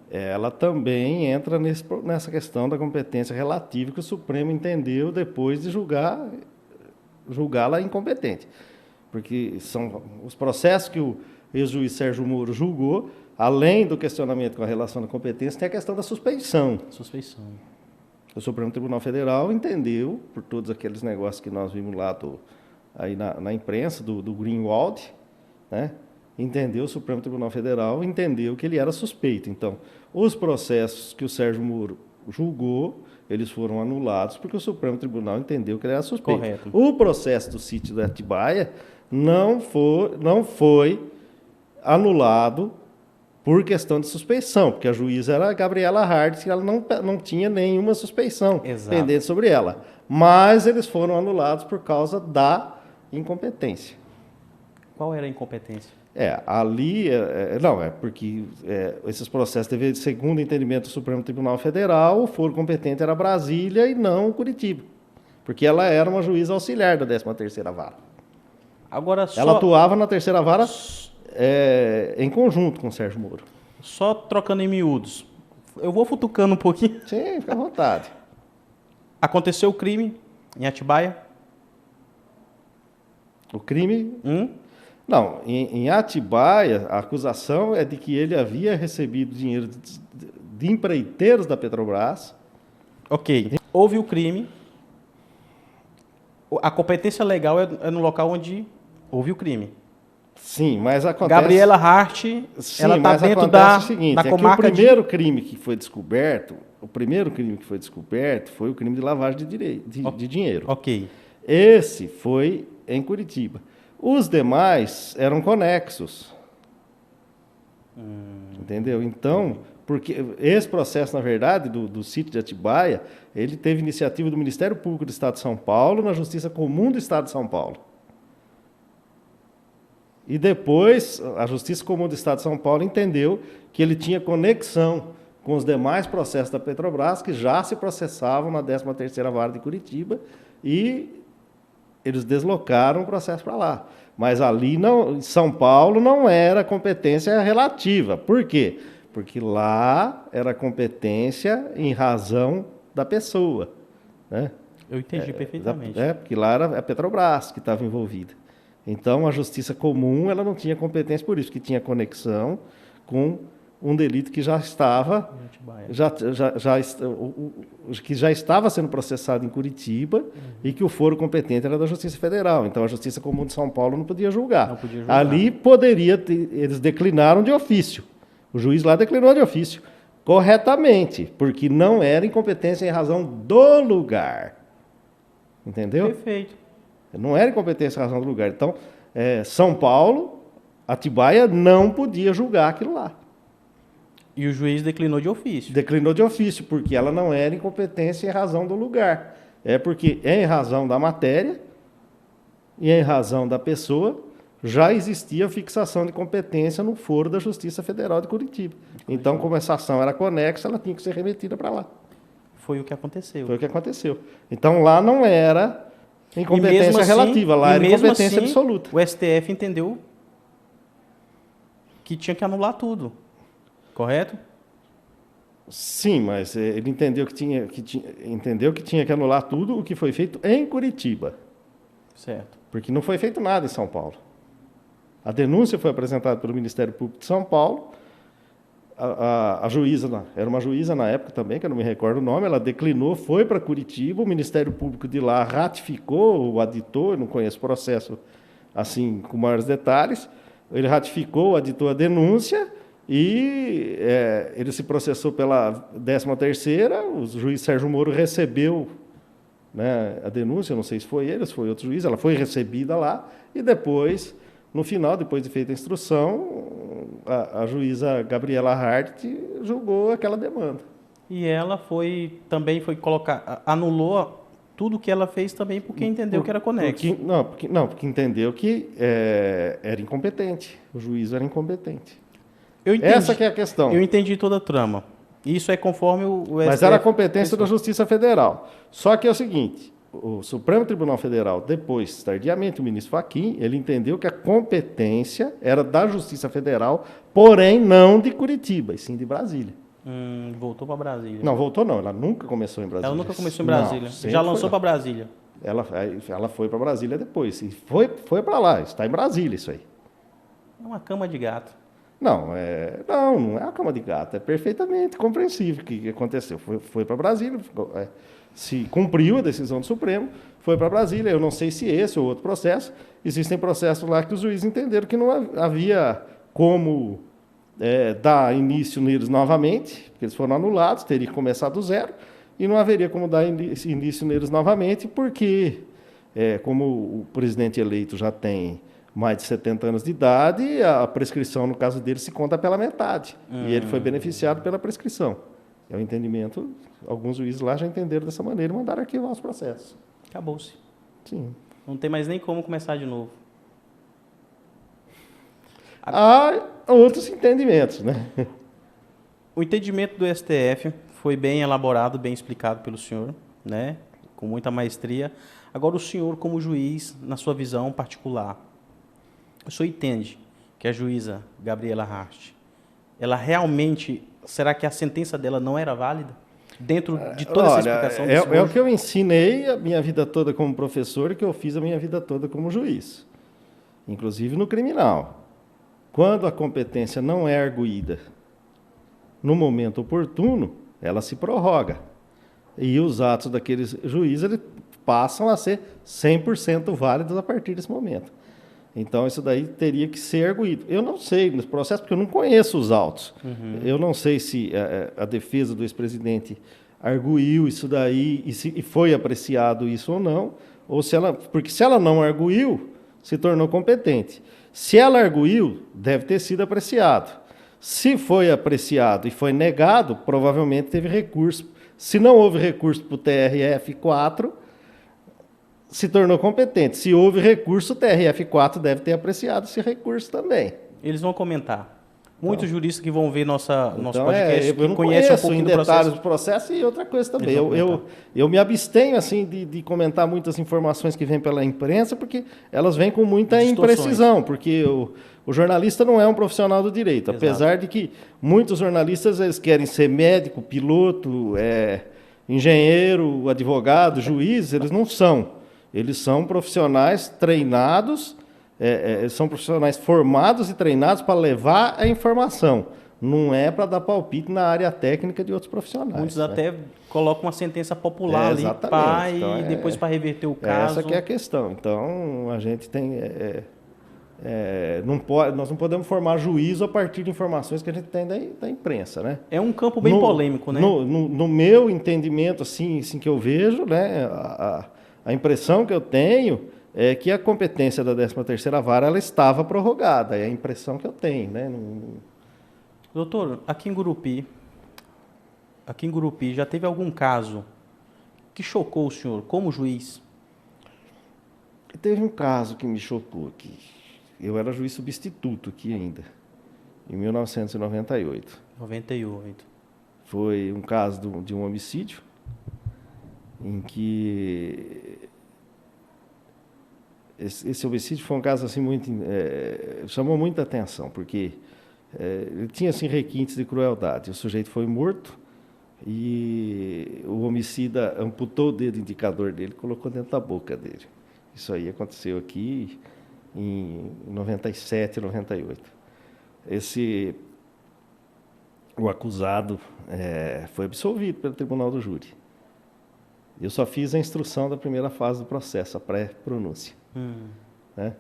ela também entra nessa questão da competência relativa que o Supremo entendeu depois de julgá-la incompetente. Porque são os processos que o ex-juiz Sérgio Moro julgou, além do questionamento com a relação da competência, tem a questão da suspeição. O Supremo Tribunal Federal entendeu, por todos aqueles negócios que nós vimos lá aí na imprensa, do Greenwald, né? O Supremo Tribunal Federal entendeu que ele era suspeito. Então, os processos que o Sérgio Moro julgou, eles foram anulados porque o Supremo Tribunal entendeu que ele era suspeito. Correto. O processo do sítio de Atibaia não foi anulado por questão de suspeição, porque a juíza era a Gabriela Hart e ela não tinha nenhuma suspeição pendente sobre ela. Mas eles foram anulados por causa da incompetência. Qual era a incompetência? Porque esses processos deveriam, segundo o entendimento do Supremo Tribunal Federal, o foro competente era Brasília e não Curitiba, porque ela era uma juíza auxiliar da 13ª Vara. Ela atuava na 3ª Vara em conjunto com o Sérgio Moro. Só trocando em miúdos, eu vou futucando um pouquinho. Sim, fica à vontade. Aconteceu o crime em Atibaia? O crime? Não, em Atibaia, a acusação é de que ele havia recebido dinheiro de empreiteiros da Petrobras. Ok. Houve o crime. A competência legal é no local onde houve o crime. Sim, mas acontece... Gabriela Hart, ela está dentro da comarca que o primeiro crime que foi descoberto foi o crime de lavagem de dinheiro. Ok. Esse foi em Curitiba. Os demais eram conexos. Entendeu? Então, porque esse processo, na verdade, do sítio de Atibaia, ele teve iniciativa do Ministério Público do Estado de São Paulo na Justiça Comum do Estado de São Paulo. E depois, a Justiça Comum do Estado de São Paulo entendeu que ele tinha conexão com os demais processos da Petrobras, que já se processavam na 13ª Vara de Curitiba, e eles deslocaram o processo para lá. Mas ali, não, em São Paulo, não era competência relativa. Por quê? Porque lá era competência em razão da pessoa, né? Eu entendi perfeitamente. Porque lá era a Petrobras que estava envolvida. Então, a justiça comum ela não tinha competência por isso, que tinha conexão com um delito que já estava, que já estava sendo processado em Curitiba e que o foro competente era da Justiça Federal. Então, a Justiça Comum de São Paulo não podia julgar. Não podia julgar. Ali poderia ter, eles declinaram de ofício. O juiz lá declinou de ofício, corretamente, porque não era incompetência em razão do lugar. Entendeu? Perfeito. Não era incompetência em razão do lugar. Então, São Paulo, Atibaia não podia julgar aquilo lá. E o juiz declinou de ofício. Declinou de ofício, porque ela não era incompetência em razão do lugar. É porque, em razão da matéria e em razão da pessoa, já existia fixação de competência no foro da Justiça Federal de Curitiba. Então, como essa ação era conexa, ela tinha que ser remetida para lá. Foi o que aconteceu. Foi o que aconteceu. Então, lá não era incompetência relativa, lá era incompetência absoluta. O STF entendeu que tinha que anular tudo. Correto? Sim, mas ele entendeu que tinha que anular tudo o que foi feito em Curitiba. Certo. Porque não foi feito nada em São Paulo. A denúncia foi apresentada pelo Ministério Público de São Paulo. A juíza, era uma juíza na época também, que eu não me recordo o nome, ela declinou, foi para Curitiba, o Ministério Público de lá ratificou, o aditou, eu não conheço o processo assim com maiores detalhes, ele ratificou, aditou a denúncia e ele se processou pela 13ª, o juiz Sérgio Moro recebeu, né, a denúncia, não sei se foi ele, se foi outro juiz, ela foi recebida lá e depois, no final, depois de feita a instrução, a juíza Gabriela Hart julgou aquela demanda. E ela também foi colocar, anulou tudo que ela fez também porque entendeu que era conexo. Porque entendeu que era incompetente, o juiz era incompetente. Essa que é a questão. Eu entendi toda a trama. Isso é conforme o STF... Mas era a competência da Justiça Federal. Só que é o seguinte, o Supremo Tribunal Federal, depois, tardiamente, o ministro Fachin, ele entendeu que a competência era da Justiça Federal, porém não de Curitiba, e sim de Brasília. Voltou para Brasília. Não, voltou não, ela nunca começou em Brasília. Ela nunca começou em Brasília. Não, já lançou para Brasília. Ela foi para Brasília depois. E foi para lá, está em Brasília isso aí. É uma cama de gato. Não é uma cama de gato, é perfeitamente compreensível o que aconteceu. Foi para Brasília, se cumpriu a decisão do Supremo, foi para Brasília. Eu não sei se esse ou outro processo. Existem processos lá que os juízes entenderam que não havia como dar início neles novamente, porque eles foram anulados, teria que começar do zero, e não haveria como dar início neles novamente, porque, como o presidente eleito já tem mais de 70 anos de idade, a prescrição, no caso dele, se conta pela metade. E ele foi beneficiado pela prescrição. É o entendimento, alguns juízes lá já entenderam dessa maneira e mandaram arquivar os processos. Acabou-se. Sim. Não tem mais nem como começar de novo. Há outros entendimentos, né? O entendimento do STF foi bem elaborado, bem explicado pelo senhor, né? Com muita maestria. Agora, o senhor, como juiz, na sua visão particular, o senhor entende que a juíza Gabriela Hart, ela realmente, será que a sentença dela não era válida? Dentro de toda essa explicação do senhor? É o que eu ensinei a minha vida toda como professor e que eu fiz a minha vida toda como juiz, inclusive no criminal. Quando a competência não é arguída no momento oportuno, ela se prorroga. E os atos daqueles juízes eles passam a ser 100% válidos a partir desse momento. Então, isso daí teria que ser arguído. Eu não sei nesse processo, porque eu não conheço os autos. Eu não sei se a defesa do ex-presidente arguiu isso daí e foi apreciado isso ou não, porque se ela não arguiu, se tornou competente. Se ela arguiu, deve ter sido apreciado. Se foi apreciado e foi negado, provavelmente teve recurso. Se não houve recurso para o TRF4, se tornou competente. Se houve recurso, o TRF4 deve ter apreciado esse recurso também. Eles vão comentar. Muitos juristas que vão ver nosso Então, podcast eu que não conhecem conheço um pouquinho em do detalhes processo. do processo e outra coisa também. Eles vão Eu me abstenho assim de comentar muitas informações que vêm pela imprensa, porque elas vêm com muita Distorções. imprecisão, porque o jornalista não é um profissional do direito, Exato. apesar de que muitos jornalistas eles querem ser médico, piloto, engenheiro, advogado, juiz, eles não são. Eles são profissionais treinados, eles são profissionais formados e treinados para levar a informação. Não é para dar palpite na área técnica de outros profissionais. Muitos né? até colocam uma sentença popular ali, Exatamente. pá, Então, e depois para reverter o caso. Essa que é a questão. Então, a gente tem... nós não podemos formar juízo a partir de informações que a gente tem da imprensa, né? É um campo bem polêmico, né? No meu entendimento, assim que eu vejo, né, a impressão que eu tenho é que a competência da 13ª Vara ela estava prorrogada. É a impressão que eu tenho, né? Doutor, aqui em Gurupi já teve algum caso que chocou o senhor como juiz? Teve um caso que me chocou aqui. Eu era juiz substituto aqui ainda, em 1998. 98. Foi um caso de um homicídio, em que esse homicídio foi um caso assim muito chamou muita atenção, porque ele tinha assim requintes de crueldade. O sujeito foi morto e o homicida amputou o dedo indicador dele e colocou dentro da boca dele. Isso aí aconteceu aqui em 97, 98. O acusado foi absolvido pelo Tribunal do Júri. Eu só fiz a instrução da primeira fase do processo, a pré-pronúncia. Né?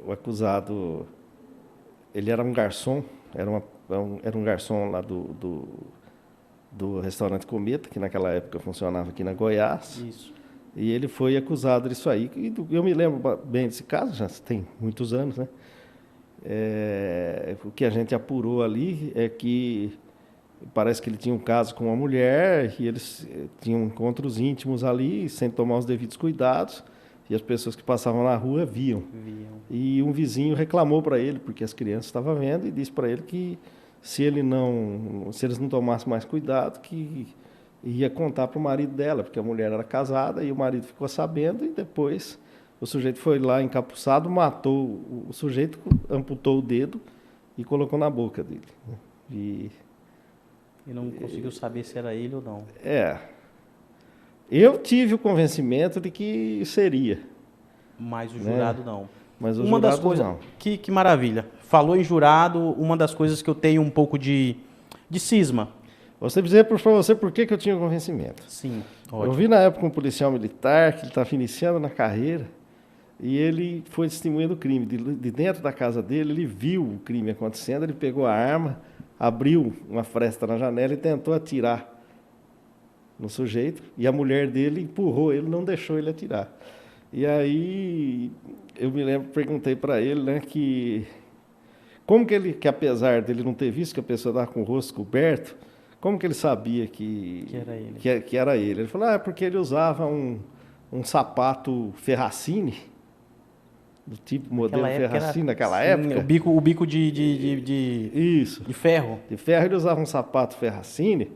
O acusado, ele era um garçom, era um garçom lá do restaurante Cometa, que naquela época funcionava aqui na Goiás. Isso. E ele foi acusado disso aí. E eu me lembro bem desse caso, já tem muitos anos, né? O que a gente apurou ali é que parece que ele tinha um caso com uma mulher e eles tinham encontros íntimos ali, sem tomar os devidos cuidados, e as pessoas que passavam na rua viam. E um vizinho reclamou para ele, porque as crianças estavam vendo, e disse para ele que se eles não tomassem mais cuidado, que ia contar para o marido dela, porque a mulher era casada e o marido ficou sabendo, e depois o sujeito foi lá encapuçado, matou o sujeito, amputou o dedo e colocou na boca dele. E não conseguiu saber se era ele ou não. Eu tive o convencimento de que seria. Mas o jurado não. Mas o uma jurado das coisas, não. Que maravilha. Falou em jurado, uma das coisas que eu tenho um pouco de cisma. Vou dizer para você por que eu tinha o convencimento. Sim, Eu ótimo. vi na época um policial militar que ele estava iniciando na carreira e ele foi testemunha do crime. De dentro da casa dele, ele viu o crime acontecendo, ele pegou a arma, abriu uma fresta na janela e tentou atirar no sujeito. E a mulher dele empurrou ele, não deixou ele atirar. E aí eu me lembro, perguntei para ele, né, que apesar dele não ter visto que a pessoa estava com o rosto coberto, como que ele sabia que era ele? Que era ele? Ele falou, porque ele usava um sapato Ferracini, do tipo modelo Ferracini naquela época. O bico de Isso. De ferro. De ferro, ele usava um sapato Ferracini.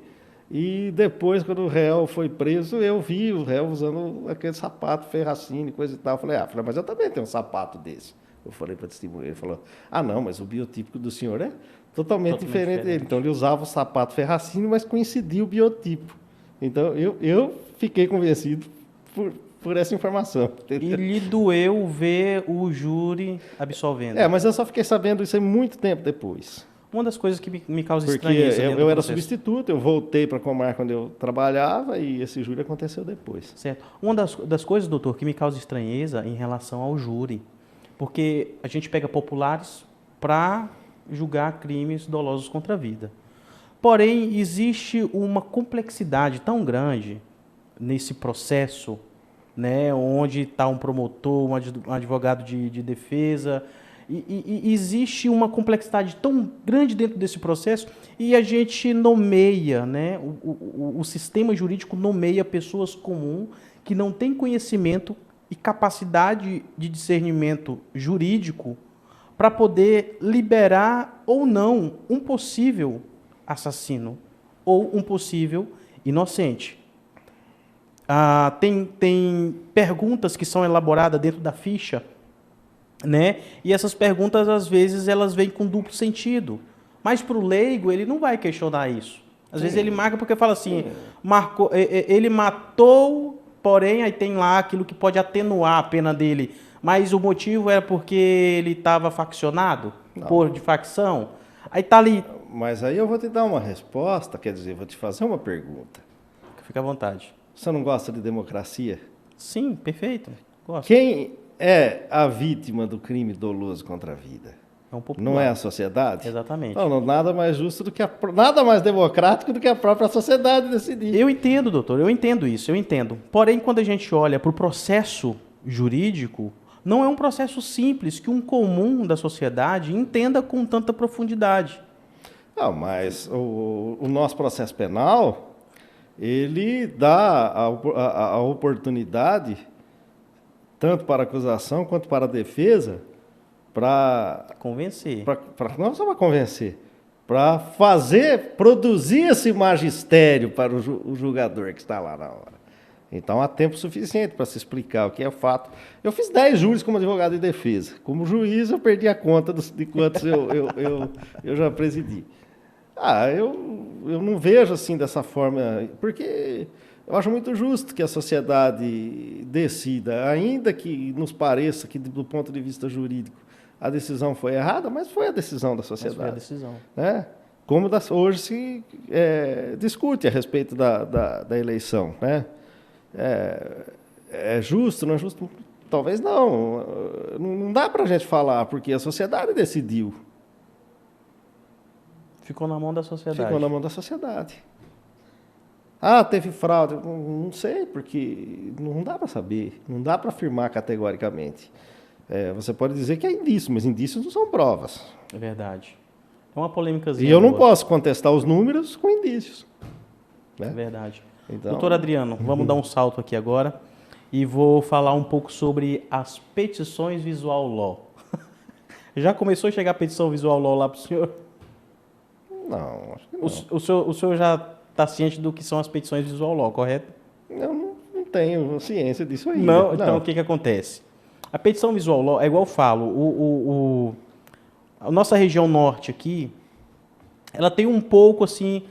E depois, quando o réu foi preso, eu vi o réu usando aquele sapato Ferracini, coisa e tal. Eu falei, mas eu também tenho um sapato desse. Eu falei para a testemunha, ele falou, não, mas o biotípico do senhor é totalmente diferente dele. Então, ele usava o sapato Ferracini, mas coincidia o biotipo. Então, eu fiquei convencido por essa informação. E lhe doeu ver o júri absolvendo. Mas eu só fiquei sabendo isso aí muito tempo depois. Uma das coisas que me causa Porque estranheza eu era substituto, eu voltei para a comarca onde eu trabalhava e esse júri aconteceu depois. Certo. Uma das coisas, doutor, que me causa estranheza em relação ao júri, porque a gente pega populares para julgar crimes dolosos contra a vida. Porém, existe uma complexidade tão grande nesse processo, né, onde está um promotor, um advogado de defesa, e existe uma complexidade tão grande dentro desse processo e a gente nomeia, né, o sistema jurídico nomeia pessoas comuns que não têm conhecimento e capacidade de discernimento jurídico para poder liberar ou não um possível assassino ou um possível inocente. Tem perguntas que são elaboradas dentro da ficha, né? E essas perguntas, às vezes, elas vêm com duplo sentido. Mas para o leigo, ele não vai questionar isso. Às vezes ele marca porque fala assim, ele matou, porém, aí tem lá aquilo que pode atenuar a pena dele. Mas o motivo era porque ele estava faccionado, de facção. Aí tá ali. Mas aí eu vou te dar uma resposta, quer dizer, vou te fazer uma pergunta. Fica à vontade. Você não gosta de democracia? Sim, perfeito. Gosto. Quem é a vítima do crime doloso contra a vida? É um popular. Não é a sociedade? Exatamente. Não, nada mais justo do que nada mais democrático do que a própria sociedade decidir. Eu entendo, doutor, eu entendo isso, eu entendo. Porém, quando a gente olha para o processo jurídico, não é um processo simples que um comum da sociedade entenda com tanta profundidade. Não, mas o nosso processo penal, ele dá a oportunidade, tanto para a acusação quanto para a defesa, para convencer. Não só para convencer, para produzir esse magistério para o julgador que está lá na hora. Então há tempo suficiente para se explicar o que é fato. Eu fiz 10 júris como advogado de defesa. Como juiz, eu perdi a conta de quantos eu já presidi. Eu não vejo assim dessa forma, porque eu acho muito justo que a sociedade decida, ainda que nos pareça que, do ponto de vista jurídico, a decisão foi errada, mas foi a decisão da sociedade. Mas foi a decisão. Né? Como hoje se discute a respeito da eleição. Né? É justo, não é justo? Talvez não. Não dá para a gente falar, porque a sociedade decidiu. Ficou na mão da sociedade. Ficou na mão da sociedade. Teve fraude. Não sei, porque não dá para saber. Não dá para afirmar categoricamente. Você pode dizer que é indício, mas indícios não são provas. É verdade. É uma polêmicazinha. E eu não posso contestar os números com indícios. Né? É verdade. Então... Doutor Adriano, vamos dar um salto aqui agora e vou falar um pouco sobre as petições Visual Law. Já começou a chegar a petição Visual Law lá para o senhor? Não, acho que não. O senhor já está ciente do que são as petições Visual Law, correto? Eu não tenho ciência disso ainda. Não, então o que acontece? A petição Visual Law, é igual eu falo, a nossa região norte aqui, ela tem um pouco assim,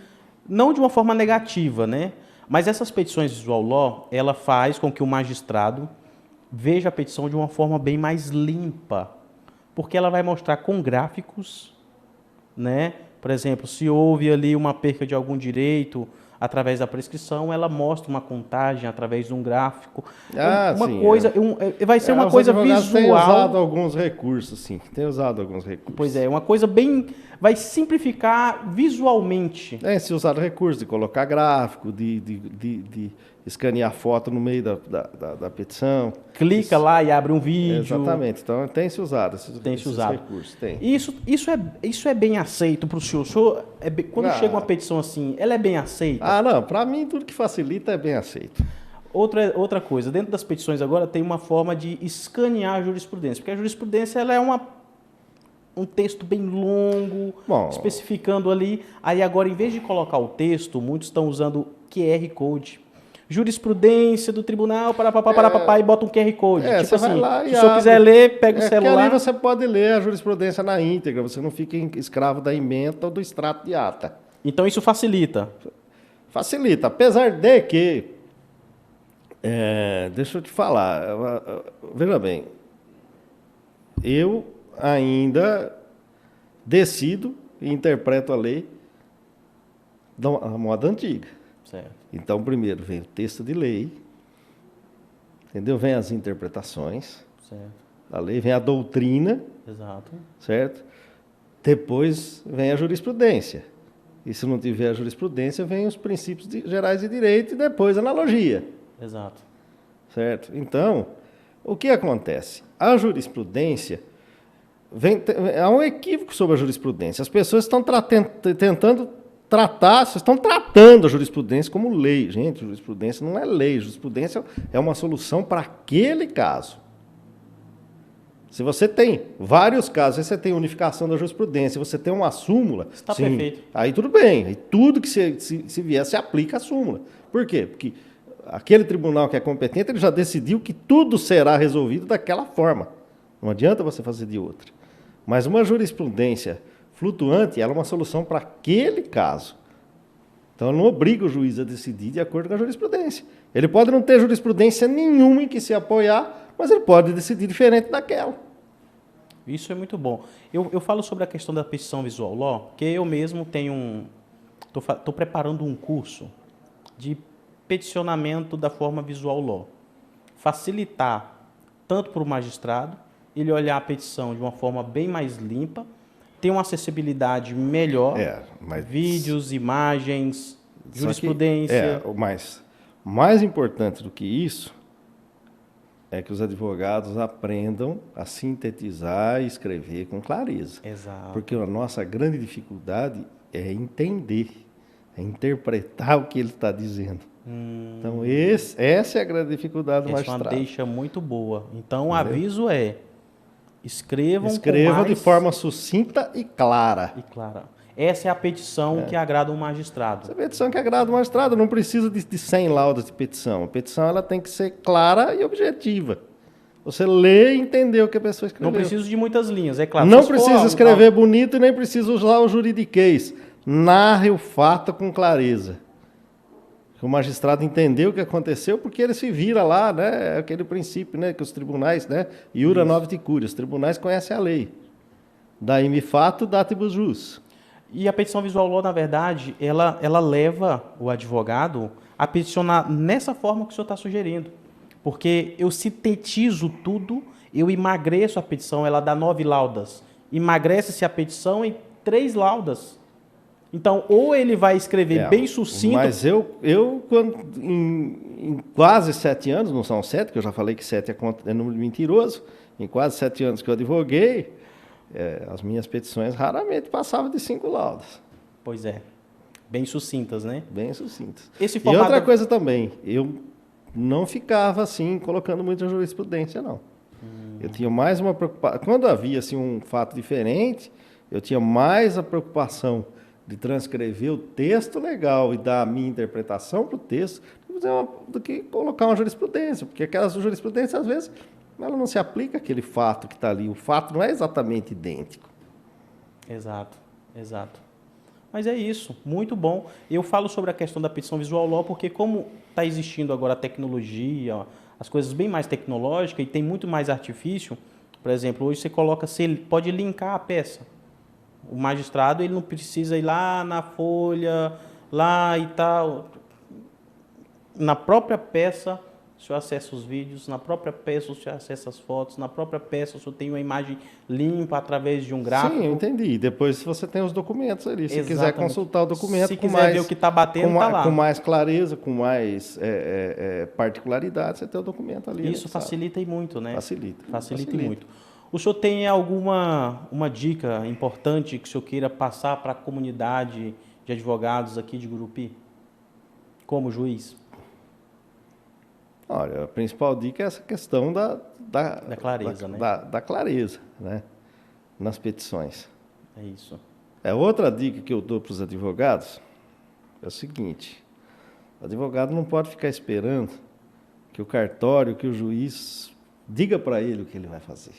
não de uma forma negativa, né? Mas essas petições Visual Law, ela faz com que o magistrado veja a petição de uma forma bem mais limpa, porque ela vai mostrar com gráficos, né? Por exemplo, se houve ali uma perca de algum direito através da prescrição, ela mostra uma contagem através de um gráfico. Sim, vai ser uma coisa visual. Tem usado alguns recursos, sim. Tem usado alguns recursos. Pois é, uma coisa bem... Vai simplificar visualmente. Se usar recursos de colocar gráfico, de escanear foto no meio da petição. Clica lá e abre um vídeo. Exatamente. Então, tem se usado esses recursos. Tem. Isso é bem aceito para o senhor? Quando chega uma petição assim, ela é bem aceita? Não. Para mim, tudo que facilita é bem aceito. Outra coisa, dentro das petições agora tem uma forma de escanear a jurisprudência, porque a jurisprudência ela é um texto bem longo, especificando ali. Aí agora, em vez de colocar o texto, muitos estão usando QR Code. Jurisprudência do tribunal, e bota um QR Code. Tipo assim, se o senhor quiser ler, pega o celular. Ali você pode ler a jurisprudência na íntegra, você não fica escravo da ementa ou do extrato de ata. Então isso facilita. Facilita, apesar de que, deixa eu te falar, veja bem, eu ainda decido e interpreto a lei da moda antiga. Certo. Então, primeiro vem o texto de lei, entendeu? Vem as interpretações da lei, vem a doutrina, exato, certo? Depois vem a jurisprudência. E se não tiver a jurisprudência, vem os princípios gerais de direito e depois a analogia. Exato. Certo? Então, o que acontece? A jurisprudência... há um equívoco sobre a jurisprudência. As pessoas estão vocês estão tratando a jurisprudência como lei. Gente, jurisprudência não é lei. Jurisprudência é uma solução para aquele caso. Se você tem vários casos, aí você tem unificação da jurisprudência, você tem uma súmula, Está perfeito. aí tudo bem. Aí tudo que se vier, se aplica a súmula. Por quê? Porque aquele tribunal que é competente, ele já decidiu que tudo será resolvido daquela forma. Não adianta você fazer de outra. Mas uma jurisprudência flutuante, ela é uma solução para aquele caso. Então, ela não obriga o juiz a decidir de acordo com a jurisprudência. Ele pode não ter jurisprudência nenhuma em que se apoiar, mas ele pode decidir diferente daquela. Isso é muito bom. Eu falo sobre a questão da petição visual law, porque eu mesmo tenho estou preparando um curso de peticionamento da forma visual law. Facilitar tanto para o magistrado, ele olhar a petição de uma forma bem mais limpa, ter uma acessibilidade melhor, vídeos, imagens, jurisprudência. Mas mais importante do que isso é que os advogados aprendam a sintetizar e escrever com clareza. Exato. Porque a nossa grande dificuldade é entender, é interpretar o que ele está dizendo. Então, essa é a grande dificuldade do magistrado. Essa é uma deixa muito boa. Então, o aviso é: escrevam de forma sucinta e clara. Essa é a petição que agrada o magistrado. Essa é a petição que agrada o magistrado. Não precisa de 100 laudas de petição. A petição ela tem que ser clara e objetiva. Você lê e entender o que a pessoa escreveu. Não precisa de muitas linhas, é claro. Não precisa escrever bonito e nem precisa usar o juridiquês. Narre o fato com clareza. O magistrado entendeu o que aconteceu porque ele se vira lá, né? Aquele princípio, né? Que os tribunais, né? Iura novit curia, os tribunais conhecem a lei. Daí fato, datibus jus. E a petição visual law, na verdade, ela leva o advogado a peticionar nessa forma que o senhor está sugerindo. Porque eu sintetizo tudo, eu emagreço a petição, ela dá 9 laudas. Emagrece-se a petição em 3 laudas. Então, ou ele vai escrever bem sucinto... Mas eu quando, em quase 7 anos, não são 7, que eu já falei que 7 é número mentiroso, em quase 7 anos que eu advoguei, as minhas petições raramente passavam de 5 laudas. Pois é. Bem sucintas, né? Bem sucintas. E outra coisa também, eu não ficava assim, colocando muita jurisprudência, não. Eu tinha mais uma preocupação... Quando havia assim, um fato diferente, eu tinha mais a preocupação de transcrever o texto legal e dar a minha interpretação para o texto, do que colocar uma jurisprudência, porque aquela jurisprudência, às vezes, ela não se aplica àquele fato que está ali. O fato não é exatamente idêntico. Exato. Mas é isso, muito bom. Eu falo sobre a questão da petição visual law porque como está existindo agora a tecnologia, as coisas bem mais tecnológicas e tem muito mais artifício, por exemplo, hoje você pode linkar a peça. O magistrado ele não precisa ir lá na folha, lá e tal. Na própria peça, o senhor acessa os vídeos, na própria peça o senhor acessa as fotos, na própria peça o senhor tem uma imagem limpa através de um gráfico. Sim, eu entendi. Depois você tem os documentos ali. Se quiser consultar o documento se quiser ver o que está batendo, está lá. Com mais clareza, com mais particularidade, você tem o documento ali. Isso facilita e muito, né? Facilita e muito. O senhor tem uma dica importante que o senhor queira passar para a comunidade de advogados aqui de Gurupi, como juiz? Olha, a principal dica é essa questão da clareza, né? Da clareza, né? Nas petições. É isso. Outra dica que eu dou para os advogados é o seguinte: o advogado não pode ficar esperando que o cartório, que o juiz diga para ele o que ele vai fazer.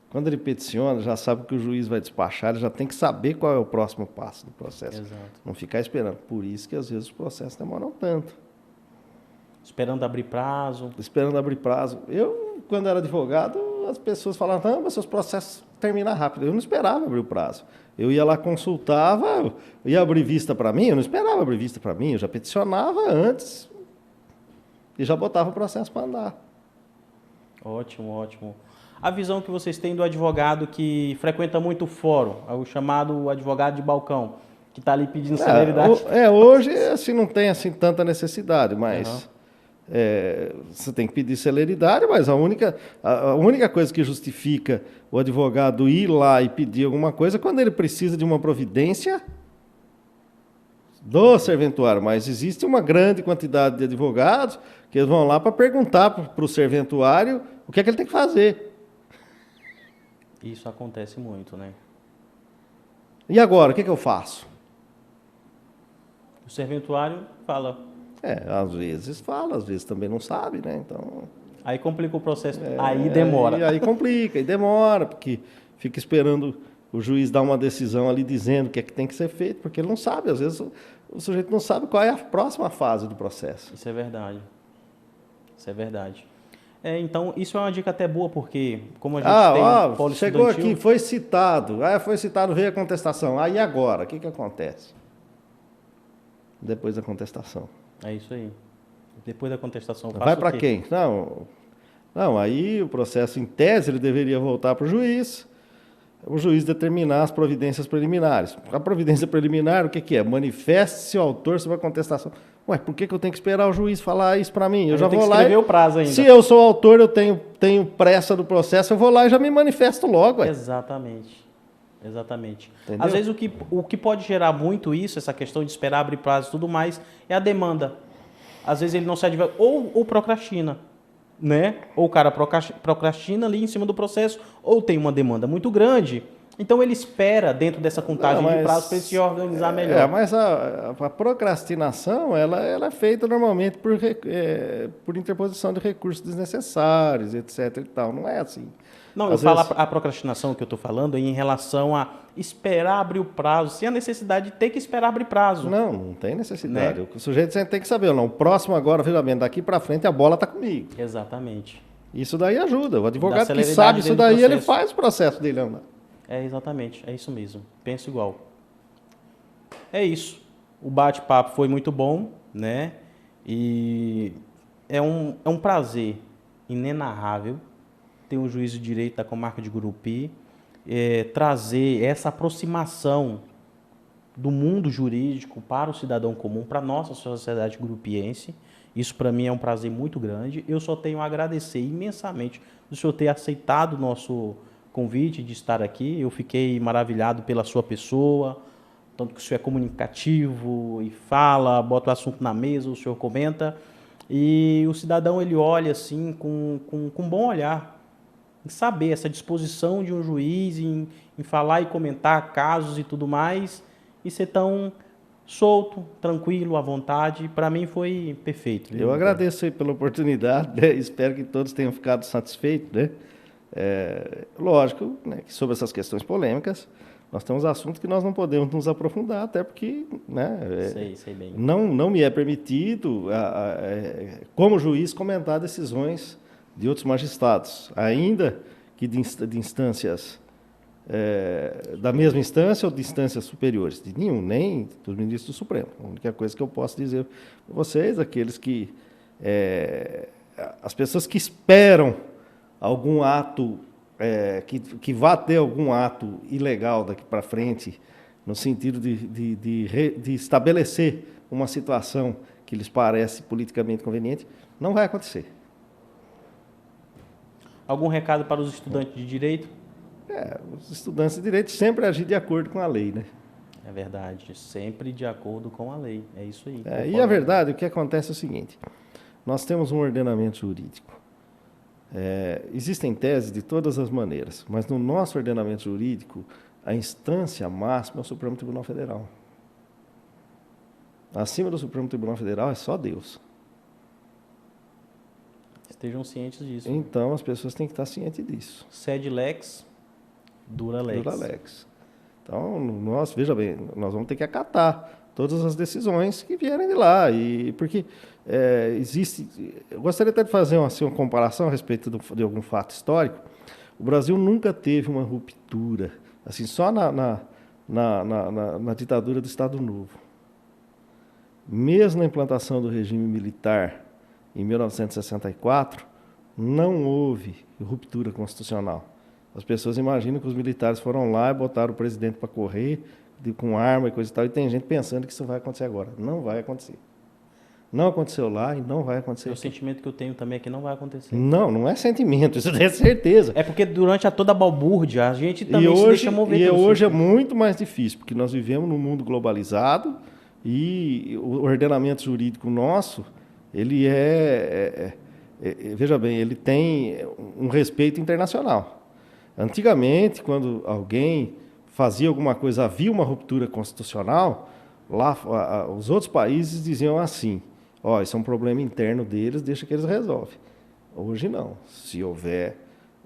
Quando ele peticiona, já sabe que o juiz vai despachar, ele já tem que saber qual é o próximo passo do processo. Exato. Não ficar esperando. Por isso que às vezes os processos demoram tanto. Esperando abrir prazo. Eu, quando era advogado, as pessoas falavam, não, mas seus processos terminam rápido. Eu não esperava abrir o prazo. Eu ia lá, consultava, ia abrir vista para mim, eu não esperava abrir vista para mim, eu já peticionava antes e já botava o processo para andar. Ótimo. A visão que vocês têm do advogado que frequenta muito o fórum, o chamado advogado de balcão, que está ali pedindo celeridade. Hoje assim, não tem assim, tanta necessidade, mas você tem que pedir celeridade, mas a única coisa que justifica o advogado ir lá e pedir alguma coisa é quando ele precisa de uma providência do serventuário, mas existe uma grande quantidade de advogados que eles vão lá para perguntar para o serventuário o que é que ele tem que fazer. Isso acontece muito, né? E agora, o que é que eu faço? O serventuário fala. Às vezes fala, às vezes também não sabe, né? Então, Aí complica o processo, aí demora. E aí complica, e demora, porque fica esperando o juiz dar uma decisão ali dizendo o que é que tem que ser feito, porque ele não sabe, às vezes o sujeito não sabe qual é a próxima fase do processo. Isso é verdade. Isso é verdade. Então, isso é uma dica até boa, porque como a gente tem polo chegou estudantil... aqui, foi citado, veio a contestação. Aí agora, o que acontece? Depois da contestação. É isso aí. Depois da contestação, Vai para quem? Não, aí o processo, em tese, ele deveria voltar para o juiz determinar as providências preliminares. A providência preliminar, o que é? Manifeste-se o autor sobre a contestação. Ué, por que eu tenho que esperar o juiz falar isso para mim? Eu já vou lá. Escrever o prazo ainda. Se eu sou autor, eu tenho pressa do processo, eu vou lá e já me manifesto logo. Ué. Exatamente. Entendeu? Às vezes o que pode gerar muito isso, essa questão de esperar abrir prazo e tudo mais, é a demanda. Às vezes ele não se adverte, ou procrastina, né? Ou o cara procrastina ali em cima do processo, ou tem uma demanda muito grande. Então ele espera dentro dessa contagem de prazo para ele se organizar melhor. Mas a procrastinação ela é feita normalmente por interposição de recursos desnecessários, etc. E tal. Não é assim. Não, eu falo a procrastinação que eu estou falando em relação a esperar abrir o prazo, sem a necessidade de ter que esperar abrir prazo. Não tem necessidade. Né? O sujeito sempre tem que saber, não, o próximo agora, veja bem, daqui para frente a bola está comigo. Exatamente. Isso daí ajuda. O advogado que sabe isso daí, ele faz o processo dele andar. Exatamente, é isso mesmo. Penso igual. É isso. O bate-papo foi muito bom, né? E é um prazer inenarrável ter um juiz de direito da comarca de Gurupi, trazer essa aproximação do mundo jurídico para o cidadão comum, para a nossa sociedade gurupiense. Isso para mim é um prazer muito grande. Eu só tenho a agradecer imensamente do senhor ter aceitado o nosso convite de estar aqui. Eu fiquei maravilhado pela sua pessoa, tanto que o senhor é comunicativo e fala, bota o assunto na mesa, o senhor comenta. E o cidadão ele olha assim com um bom olhar, em saber essa disposição de um juiz em falar e comentar casos e tudo mais, e ser tão solto, tranquilo, à vontade. Para mim foi perfeito. Eu agradeço aí pela oportunidade, né? Espero que todos tenham ficado satisfeitos, né? Lógico, né, que sobre essas questões polêmicas, nós temos assuntos que nós não podemos nos aprofundar, até porque, né, sei bem. Não me é permitido, como juiz, comentar decisões de outros magistrados, ainda que de instâncias da mesma instância ou de instâncias superiores, de nenhum, nem dos ministros do Supremo. A única coisa que eu posso dizer para vocês, aqueles que as pessoas que esperam algum ato, que vá ter algum ato ilegal daqui para frente, no sentido de estabelecer uma situação que lhes parece politicamente conveniente, não vai acontecer. Algum recado para os estudantes de direito? Os estudantes de direito sempre agem de acordo com a lei, né? É verdade, sempre de acordo com a lei, é isso aí. E a verdade, o que acontece é o seguinte, nós temos um ordenamento jurídico. Existem teses de todas as maneiras, mas no nosso ordenamento jurídico, a instância máxima é o Supremo Tribunal Federal. Acima do Supremo Tribunal Federal é só Deus. Estejam cientes disso. Então, as pessoas têm que estar cientes disso. Sed lex, dura lex. Dura lex. Então, veja bem, nós vamos ter que acatar todas as decisões que vierem de lá. Porque existe... Eu gostaria até de fazer uma comparação a respeito de algum fato histórico. O Brasil nunca teve uma ruptura, assim, só na ditadura do Estado Novo. Mesmo na implantação do regime militar em 1964, não houve ruptura constitucional. As pessoas imaginam que os militares foram lá e botaram o presidente para correr com arma e coisa e tal, e tem gente pensando que isso vai acontecer agora. Não vai acontecer. Não aconteceu lá e não vai acontecer. O sentimento que eu tenho também é que não vai acontecer. Não é sentimento, isso é certeza. É porque durante toda a balbúrdia, a gente também se deixa mover. E hoje é muito mais difícil, porque nós vivemos num mundo globalizado E o ordenamento jurídico nosso, ele veja bem, ele tem um respeito internacional. Antigamente, quando alguém fazia alguma coisa, havia uma ruptura constitucional, lá os outros países diziam assim: ó, isso é um problema interno deles, deixa que eles resolvem. Hoje não. Se houver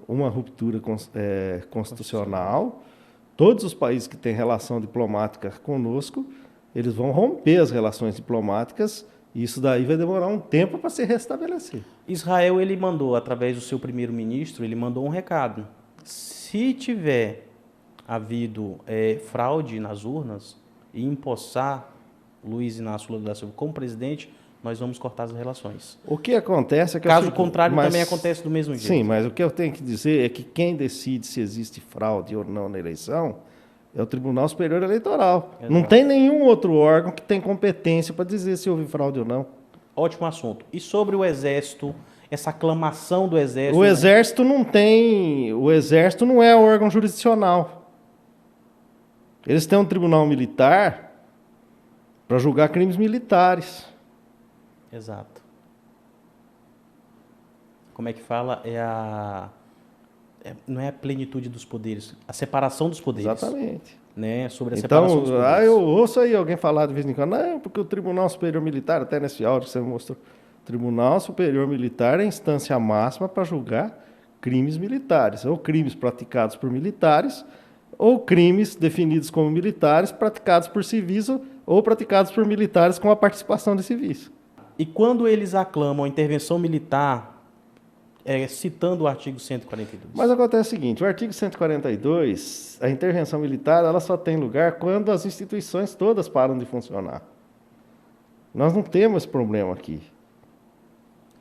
uma ruptura constitucional, todos os países que têm relação diplomática conosco, eles vão romper as relações diplomáticas, e isso daí vai demorar um tempo para se restabelecer. Israel, ele mandou, através do seu primeiro-ministro, ele mandou um recado. Se tiver havido fraude nas urnas e empossar Luiz Inácio Lula da Silva como presidente, nós vamos cortar as relações. O que acontece é que... Caso contrário, também acontece do mesmo jeito. Sim, mas o que eu tenho que dizer é que quem decide se existe fraude ou não na eleição é o Tribunal Superior Eleitoral. Exato. Não tem nenhum outro órgão que tem competência para dizer se houve fraude ou não. Ótimo assunto. E sobre o Exército, essa aclamação do Exército... O Exército não tem... O Exército não é órgão jurisdicional. Eles têm um tribunal militar para julgar crimes militares. Exato. Como é que fala? Não é a plenitude dos poderes, a separação dos poderes. Exatamente. Né? Sobre a separação dos poderes. Eu ouço aí alguém falar de vez em quando, não, porque o Tribunal Superior Militar, até nesse áudio que você mostrou, o Tribunal Superior Militar é a instância máxima para julgar crimes militares, ou crimes praticados por militares, ou crimes definidos como militares, praticados por civis ou praticados por militares com a participação de civis. E quando eles aclamam a intervenção militar, citando o artigo 142? Mas acontece o seguinte, o artigo 142, a intervenção militar, ela só tem lugar quando as instituições todas param de funcionar. Nós não temos esse problema aqui.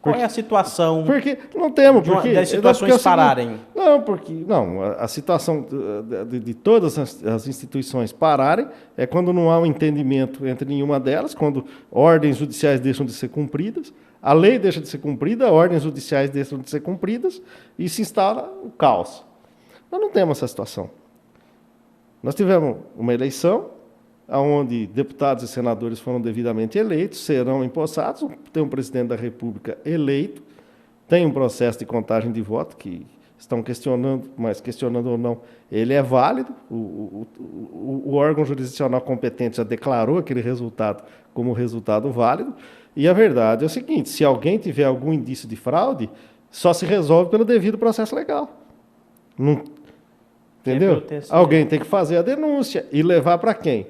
Qual é a situação? Porque não temos, porque das situações pararem. Não, a situação de todas as instituições pararem é quando não há um entendimento entre nenhuma delas, quando ordens judiciais deixam de ser cumpridas, a lei deixa de ser cumprida, ordens judiciais deixam de ser cumpridas e se instala o caos. Nós não temos essa situação. Nós tivemos uma eleição onde deputados e senadores foram devidamente eleitos, serão empossados, tem um presidente da República eleito, tem um processo de contagem de voto que estão questionando, mas questionando ou não, ele é válido, o órgão jurisdicional competente já declarou aquele resultado como resultado válido, e a verdade é o seguinte, se alguém tiver algum indício de fraude, só se resolve pelo devido processo legal. Não, entendeu? Alguém tem que fazer a denúncia e levar para quem?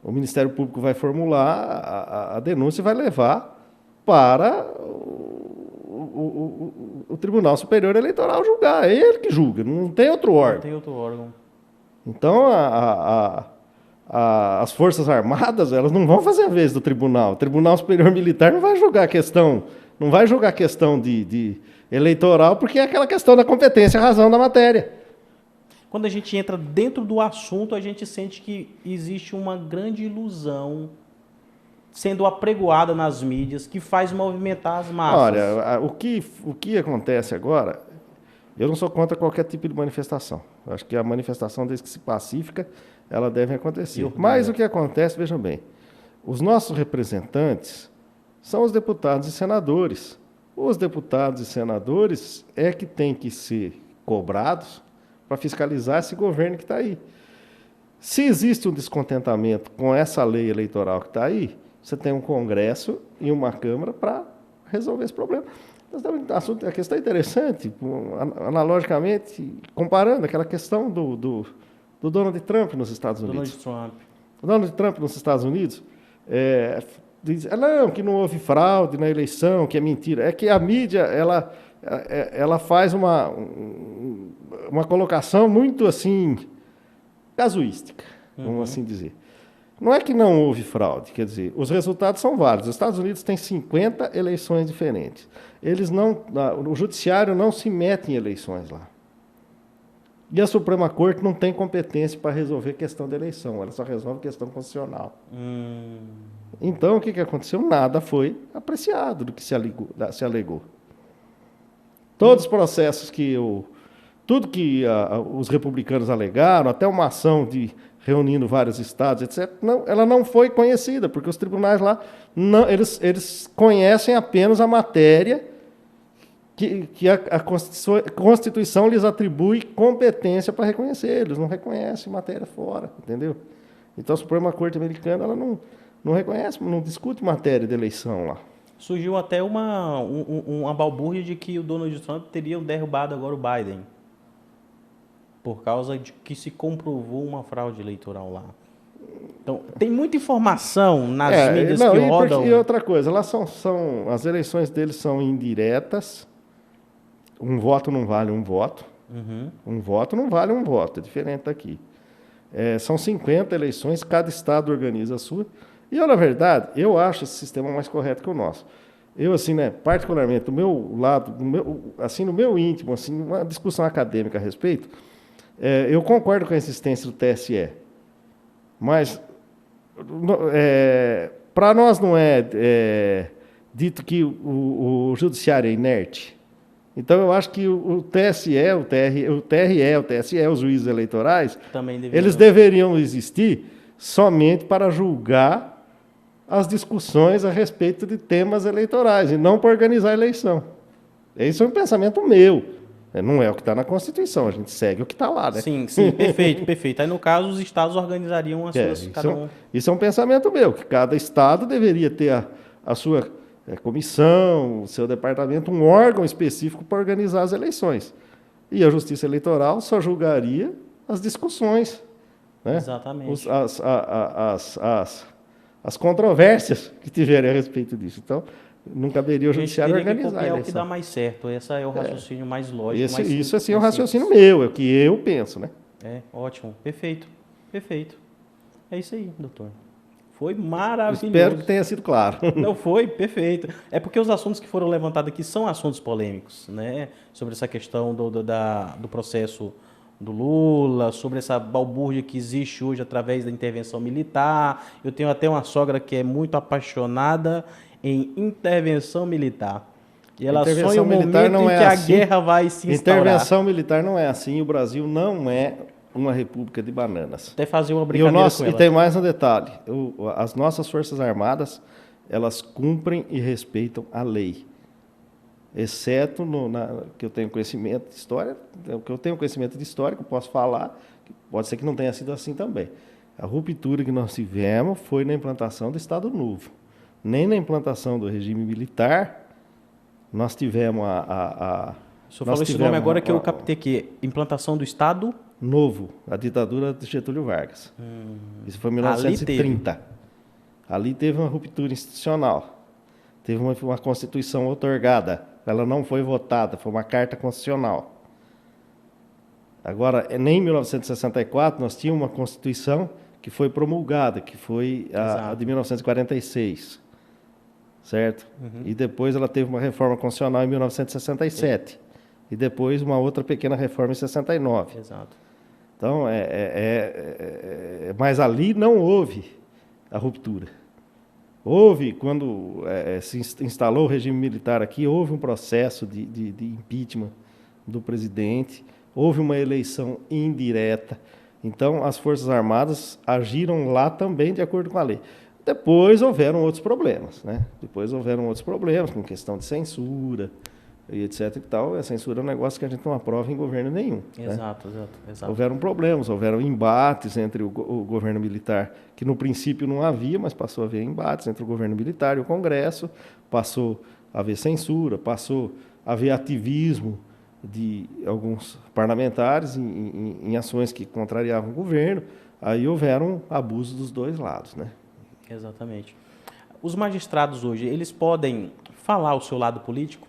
O Ministério Público vai formular a denúncia e vai levar para o Tribunal Superior Eleitoral julgar. É ele que julga, não tem outro órgão. Não tem outro órgão. Então, as Forças Armadas, elas não vão fazer a vez do Tribunal. O Tribunal Superior Militar não vai julgar a questão, de eleitoral, porque é aquela questão da competência, a razão da matéria. Quando a gente entra dentro do assunto, a gente sente que existe uma grande ilusão sendo apregoada nas mídias que faz movimentar as massas. Olha, o que acontece agora, eu não sou contra qualquer tipo de manifestação. Eu acho que a manifestação, desde que se pacífica, ela deve acontecer. Mas o que acontece, vejam bem, os nossos representantes são os deputados e senadores. Os deputados e senadores é que têm que ser cobrados para fiscalizar esse governo que está aí. Se existe um descontentamento com essa lei eleitoral que está aí, você tem um Congresso e uma Câmara para resolver esse problema. A questão é interessante, analogicamente, comparando aquela questão do Donald Trump nos Estados Unidos. O Donald Trump nos Estados Unidos diz não, que não houve fraude na eleição, que é mentira. É que a mídia, ela faz uma colocação muito assim casuística, vamos assim dizer. Não é que não houve fraude, quer dizer, os resultados são válidos. Os Estados Unidos têm 50 eleições diferentes. O judiciário não se mete em eleições lá. E a Suprema Corte não tem competência para resolver questão de eleição, ela só resolve questão constitucional. Então, o que aconteceu? Nada foi apreciado do que se alegou. Todos os processos que tudo que os republicanos alegaram, até uma ação reunindo vários estados, etc., ela não foi conhecida, porque os tribunais lá, eles conhecem apenas a matéria que a Constituição lhes atribui competência para reconhecer. Eles não reconhecem matéria fora, entendeu? Então, a Suprema Corte americana ela não reconhece, não discute matéria de eleição lá. Surgiu até uma balbúrdia de que o Donald Trump teria derrubado agora o Biden, por causa de que se comprovou uma fraude eleitoral lá. Então, tem muita informação nas mídias que rodam. E outra coisa, lá as eleições deles são indiretas. Um voto não vale um voto. Uhum. Um voto não vale um voto, é diferente daqui. São 50 eleições, cada estado organiza a sua. E eu, na verdade, eu acho esse sistema mais correto que o nosso. Eu, assim, né, particularmente, do meu lado, no meu íntimo, assim, uma discussão acadêmica a respeito, eu concordo com a existência do TSE. Mas, para nós não é dito que o judiciário é inerte. Então, eu acho que o TSE, o TRE, o TSE, os juízes eleitorais, eles deveriam existir somente para julgar as discussões a respeito de temas eleitorais, e não para organizar a eleição. Esse é um pensamento meu. Não é o que está na Constituição, a gente segue o que está lá, né? Sim, perfeito, perfeito. Aí, no caso, os estados organizariam as suas... Isso é um pensamento meu, que cada estado deveria ter a sua comissão, o seu departamento, um órgão específico para organizar as eleições. E a Justiça Eleitoral só julgaria as discussões, né? Exatamente. As controvérsias que tiverem a respeito disso. Então, não caberia o judiciário organizar a eleição. É o que dá mais certo. Esse é o raciocínio mais lógico. Isso assim, é um raciocínio meu, é o que eu penso, né? Ótimo. Perfeito. Perfeito. É isso aí, doutor. Foi maravilhoso. Espero que tenha sido claro. Não foi? Perfeito. É porque os assuntos que foram levantados aqui são assuntos polêmicos, né? Sobre essa questão do processo do Lula, sobre essa balbúrdia que existe hoje através da intervenção militar. Eu tenho até uma sogra que é muito apaixonada em intervenção militar. E ela sonha o momento em que a guerra vai se instaurar. Intervenção militar não é assim. O Brasil não é uma república de bananas. Até fazer uma brincadeira com ela. E tem mais um detalhe. As nossas Forças Armadas, elas cumprem e respeitam a lei. Exceto que eu tenho conhecimento de história, que eu tenho conhecimento de história, que eu posso falar, pode ser que não tenha sido assim também. A ruptura que nós tivemos foi na implantação do Estado Novo. Nem na implantação do regime militar, nós tivemos O senhor falou esse nome agora que eu captei aqui. Implantação do Estado Novo, a ditadura de Getúlio Vargas. Isso foi em 1930. Ali teve uma ruptura institucional. Teve uma Constituição outorgada. Ela não foi votada, foi uma carta constitucional. Agora, nem em 1964, nós tínhamos uma Constituição que foi promulgada, que foi a de 1946. Certo? Uhum. E depois ela teve uma reforma constitucional em 1967. E depois uma outra pequena reforma em 69. Exato. Então, mas ali não houve a ruptura. Houve, quando se instalou o regime militar aqui, houve um processo de impeachment do presidente, houve uma eleição indireta. Então, as Forças Armadas agiram lá também de acordo com a lei. Depois houveram outros problemas, né? Com questão de censura e etc. e tal. A censura é um negócio que a gente não aprova em governo nenhum. Exato. Houveram problemas, houveram embates entre o governo militar, que no princípio não havia, mas passou a haver embates entre o governo militar e o Congresso, passou a haver censura, passou a haver ativismo de alguns parlamentares em ações que contrariavam o governo. Aí houveram abusos dos dois lados, né? Exatamente. Os magistrados hoje, eles podem falar o seu lado político?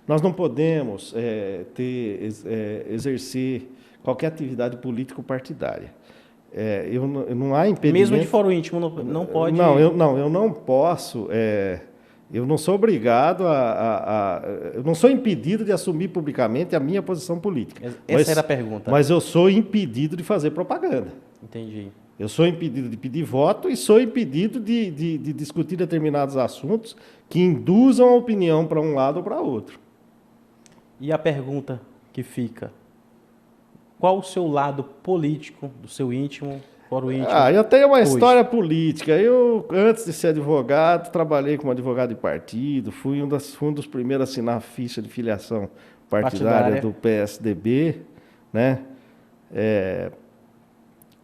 Nós não podemos exercer qualquer atividade político-partidária. Não há impedimento... Mesmo de fórum íntimo, não pode... Eu não posso... eu não sou obrigado eu não sou impedido de assumir publicamente a minha posição política. Essa era a pergunta. Mas eu sou impedido de fazer propaganda. Entendi. Eu sou impedido de pedir voto e sou impedido de discutir determinados assuntos que induzam a opinião para um lado ou para outro. E a pergunta que fica, qual o seu lado político, do seu íntimo, fora o íntimo? Eu tenho uma hoje? história política. Eu, antes de ser advogado, trabalhei como advogado de partido, fui um dos primeiros a assinar a ficha de filiação partidária do PSDB, né?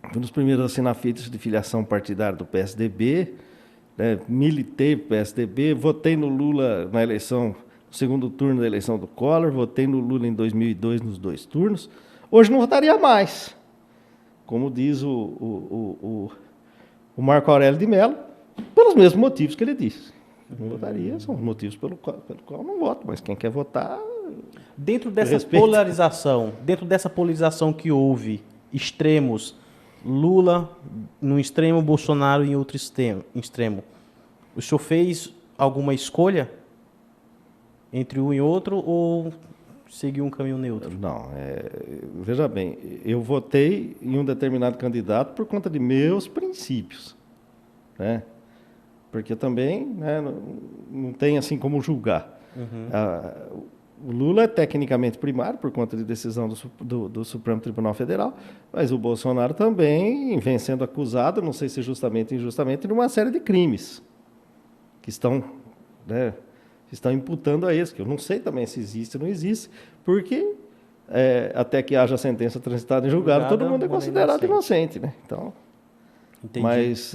Fui um dos primeiros a assinar a ficha de filiação partidária do PSDB, né? Militei para o PSDB, votei no Lula na eleição, no segundo turno da eleição do Collor, votei no Lula em 2002 nos 2 turnos. Hoje não votaria mais, como diz o Marco Aurélio de Mello, pelos mesmos motivos que ele disse. Não votaria, são os motivos pelo qual eu não voto, mas quem quer votar... Dentro dessa polarização que houve, extremos, Lula num extremo, Bolsonaro em outro extremo, o senhor fez alguma escolha entre um e outro ou seguiu um caminho neutro? Não, veja bem, eu votei em um determinado candidato por conta de meus princípios, né? Porque também, né, não tem assim como julgar. O Lula é tecnicamente primário por conta de decisão do Supremo Tribunal Federal, mas o Bolsonaro também vem sendo acusado, não sei se justamente ou injustamente, de uma série de crimes que estão, né, estão imputando a eles, que eu não sei também se existe ou não existe, porque até que haja sentença transitada em julgado, todo mundo é considerado inocente, né? Então, entendi, mas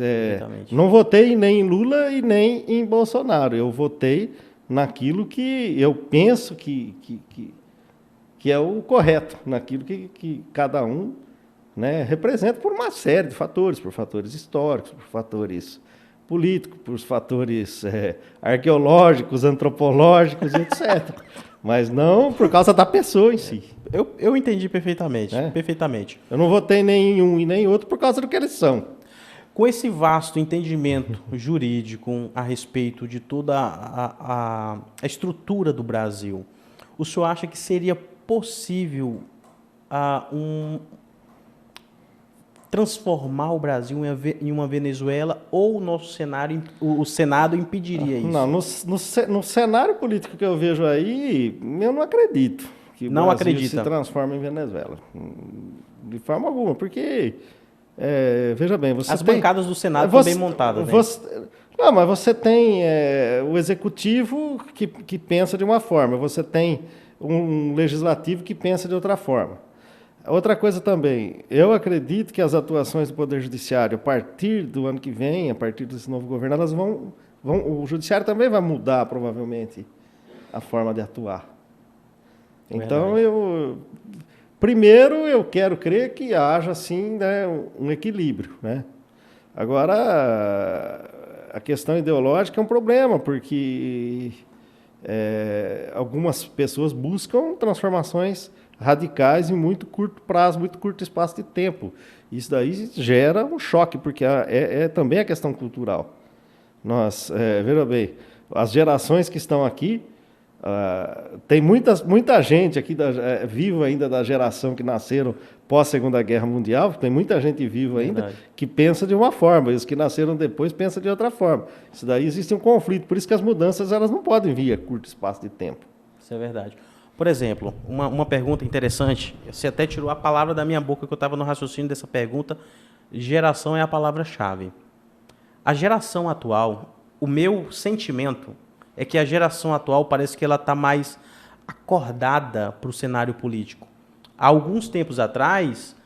não votei nem em Lula e nem em Bolsonaro. Eu votei naquilo que eu penso que é o correto, naquilo que cada um, né, representa por uma série de fatores, por fatores históricos, por fatores políticos, por fatores arqueológicos, antropológicos, etc. Mas não por causa da pessoa em si. Eu entendi perfeitamente, perfeitamente. Eu não votei nem em um e nem em outro por causa do que eles são. Com esse vasto entendimento jurídico a respeito de toda a estrutura do Brasil, o senhor acha que seria possível transformar o Brasil em uma Venezuela, ou o Senado impediria isso? Não, no cenário político que eu vejo aí, eu não acredito que o Brasil se transforme em Venezuela. De forma alguma, porque... veja bem, as bancadas do Senado estão bem montadas, né? Não, mas você tem o executivo que pensa de uma forma, você tem um legislativo que pensa de outra forma. Outra coisa também, eu acredito que as atuações do Poder Judiciário, a partir do ano que vem, a partir desse novo governo, elas vão o Judiciário também vai mudar, provavelmente, a forma de atuar. Então, primeiro, eu quero crer que haja, sim, né, um equilíbrio, né? Agora, a questão ideológica é um problema, porque algumas pessoas buscam transformações radicais em muito curto prazo, muito curto espaço de tempo. Isso daí gera um choque, porque também a questão cultural. Veja bem, as gerações que estão aqui, tem muita gente aqui viva ainda da geração que nasceram pós-Segunda Guerra Mundial, tem muita gente viva ainda que pensa de uma forma, e os que nasceram depois pensam de outra forma. Isso daí existe um conflito, por isso que as mudanças elas não podem vir a curto espaço de tempo. Isso é verdade. Por exemplo, uma pergunta interessante, você até tirou a palavra da minha boca, que eu estava no raciocínio dessa pergunta. Geração é a palavra-chave. A geração atual, o meu sentimento é que a geração atual parece que ela está mais acordada para o cenário político. Há alguns tempos atrás,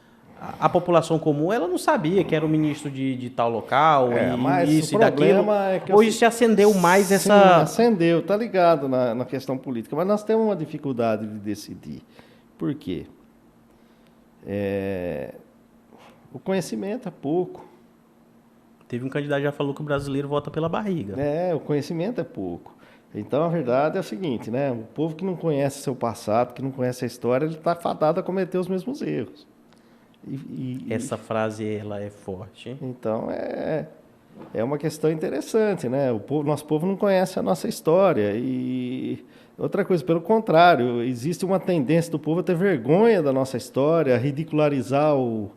a população comum ela não sabia que era o ministro de tal local, e isso e daquilo. Hoje se acendeu mais essa... Sim, acendeu, está ligado na questão política, mas nós temos uma dificuldade de decidir. Por quê? O conhecimento é pouco. Teve um candidato que já falou que o brasileiro vota pela barriga. O conhecimento é pouco. Então, a verdade é o seguinte, né? O povo que não conhece seu passado, que não conhece a história, ele está fadado a cometer os mesmos erros. Essa frase, ela é forte. Então, é uma questão interessante, né? Nosso povo não conhece a nossa história. E outra coisa, pelo contrário, existe uma tendência do povo a ter vergonha da nossa história, a ridicularizar o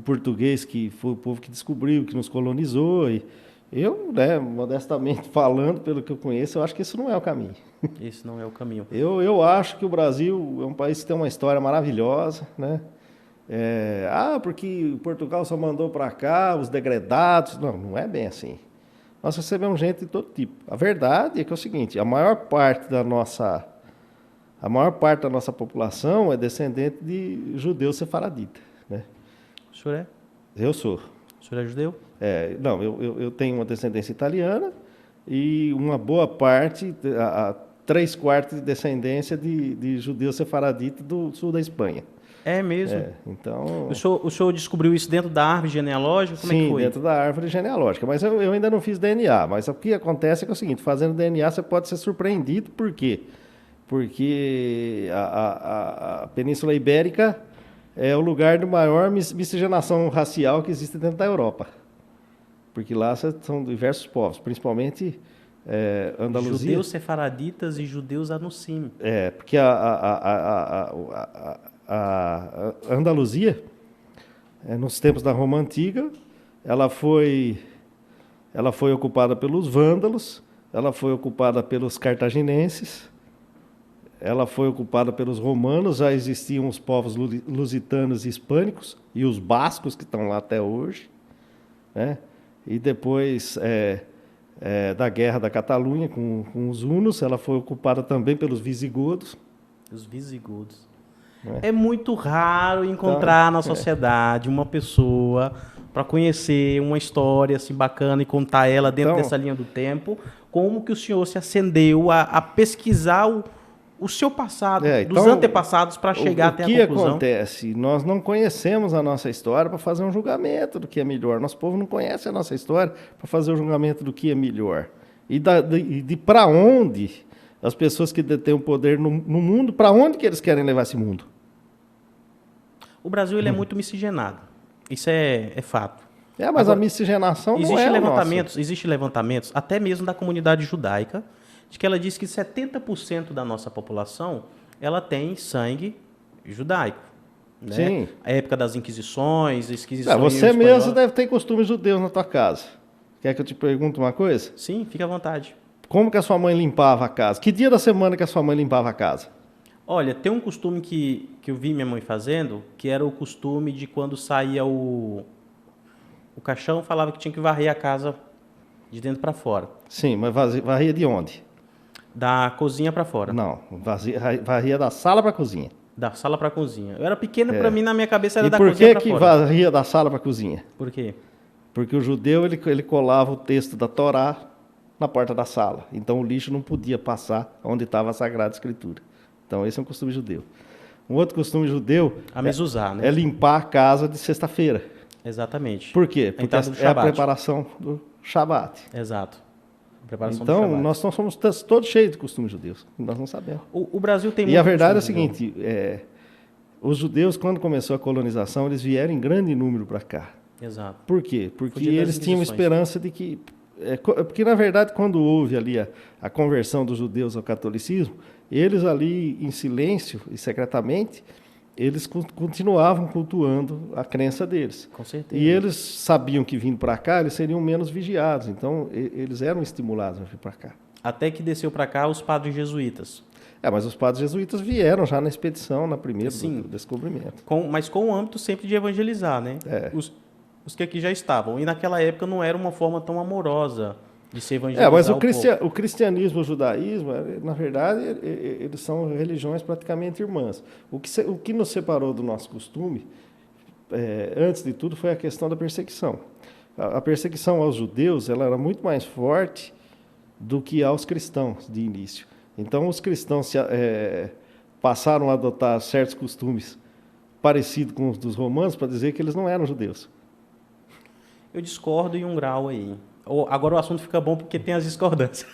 português, que foi o povo que descobriu, que nos colonizou. E eu, né, modestamente falando, pelo que eu conheço, eu acho que isso não é o caminho. Isso não é o caminho. Eu acho que o Brasil é um país que tem uma história maravilhosa, né? Porque Portugal só mandou para cá os degredados. Não, não é bem assim. Nós recebemos gente de todo tipo. A verdade é que é o seguinte, a maior parte da nossa população é descendente de judeu sefaradita, né? O senhor é? Eu sou. O senhor é judeu? Não, eu tenho uma descendência italiana e uma boa parte, 3/4 de descendência de judeu sefaradita do sul da Espanha. É mesmo? Então... O senhor descobriu isso dentro da árvore genealógica? Como é que foi? Sim, dentro da árvore genealógica. Mas eu ainda não fiz DNA. Mas o que acontece é que é o seguinte, fazendo DNA você pode ser surpreendido. Por quê? Porque a Península Ibérica é o lugar de maior miscigenação racial que existe dentro da Europa. Porque lá são diversos povos, principalmente Andaluzia. Judeus sefaraditas e judeus anusim. Porque a Andaluzia, nos tempos da Roma Antiga, ela foi ocupada pelos vândalos, ela foi ocupada pelos cartaginenses, ela foi ocupada pelos romanos, já existiam os povos lusitanos e hispânicos, e os bascos, que estão lá até hoje, né? E depois da Guerra da Catalunha com os hunos, ela foi ocupada também pelos visigodos. Os visigodos. É muito raro encontrar na sociedade uma pessoa para conhecer uma história assim bacana e contar ela dentro dessa linha do tempo. Como que o senhor se acendeu a pesquisar o seu passado, dos antepassados, para chegar até a conclusão? O que acontece? Nós não conhecemos a nossa história para fazer um julgamento do que é melhor. Nosso povo não conhece a nossa história para fazer o julgamento do que é melhor. E de para onde as pessoas que detêm o poder no mundo, para onde que eles querem levar esse mundo? O Brasil ele é muito miscigenado. Isso é fato. Mas a miscigenação não é Existem levantamentos, até mesmo da comunidade judaica, de que ela diz que 70% da nossa população ela tem judaico. Né? Sim. A época das Inquisições, você mesmo deve ter costumes judeus na tua casa. Quer que eu te pergunte uma coisa? Sim, fica à vontade. Como que a sua mãe limpava a casa? Que dia da semana que a sua mãe limpava a casa? Olha, tem um costume que eu vi minha mãe fazendo, que era o costume de quando saía o caixão, falava que tinha que varrer a casa de dentro para fora. Sim, mas varria de onde? Da cozinha para fora. Não, varria da sala para a cozinha. Da sala para a cozinha. Eu era pequeno, para mim, na minha cabeça, era da cozinha para fora. E por que varria da sala para a cozinha? Por quê? Porque o judeu ele colava o texto da Torá na porta da sala. Então o lixo não podia passar onde estava a Sagrada Escritura. Então esse é um costume judeu. Um outro costume judeu né? É limpar a casa de sexta-feira. Exatamente. Por quê? Porque é a preparação do Shabat. Exato. Então, nós não somos todos cheios de costumes judeus. Nós não sabemos. O Brasil tem muito. E a verdade é o seguinte, os judeus, quando começou a colonização, eles vieram em grande número para cá. Exato. Por quê? Porque eles tinham esperança de que... porque, na verdade, quando houve ali a conversão dos judeus ao catolicismo, eles ali, em silêncio e secretamente, eles continuavam cultuando a crença deles. Com certeza. E eles sabiam que vindo para cá, eles seriam menos vigiados. Então, eles eram estimulados a vir para cá. Até que desceu para cá os padres jesuítas. Mas os padres jesuítas vieram já na expedição, na primeira do descobrimento. Mas com o âmbito sempre de evangelizar, né? Os que aqui já estavam. E naquela época não era uma forma tão amorosa de se evangelizar mas o cristianismo e o judaísmo, na verdade, eles são religiões praticamente irmãs. O que nos separou do nosso costume, antes de tudo, foi a questão da perseguição. A perseguição aos judeus ela era muito mais forte do que aos cristãos de início. Então, os cristãos passaram a adotar certos costumes parecidos com os dos romanos para dizer que eles não eram judeus. Eu discordo em um grau aí. Agora o assunto fica bom porque tem as discordâncias.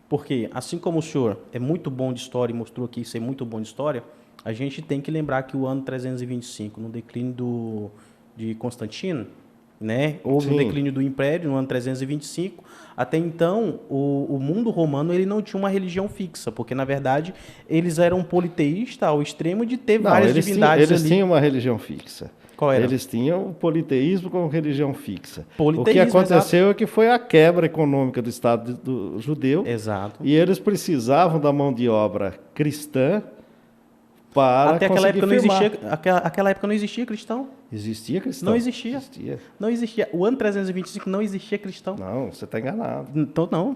Porque, assim como o senhor é muito bom de história e mostrou aqui ser muito bom de história, a gente tem que lembrar que o ano 325, no declínio de Constantino, né, houve um declínio do Império no ano 325. Até então, o mundo romano ele não tinha uma religião fixa, porque, na verdade, eles eram politeístas ao extremo de ter várias divindades ali. Eles tinham uma religião fixa. Qual era? Eles tinham o politeísmo como religião fixa. O que aconteceu é que foi a quebra econômica do Estado do judeu. Exato. E eles precisavam da mão de obra cristã para Até aquela conseguir época não firmar. existia, aquela época não existia cristão. Existia cristão? Não existia. Existia. Não existia. O ano 325 não existia cristão. Não, você está enganado. Então não,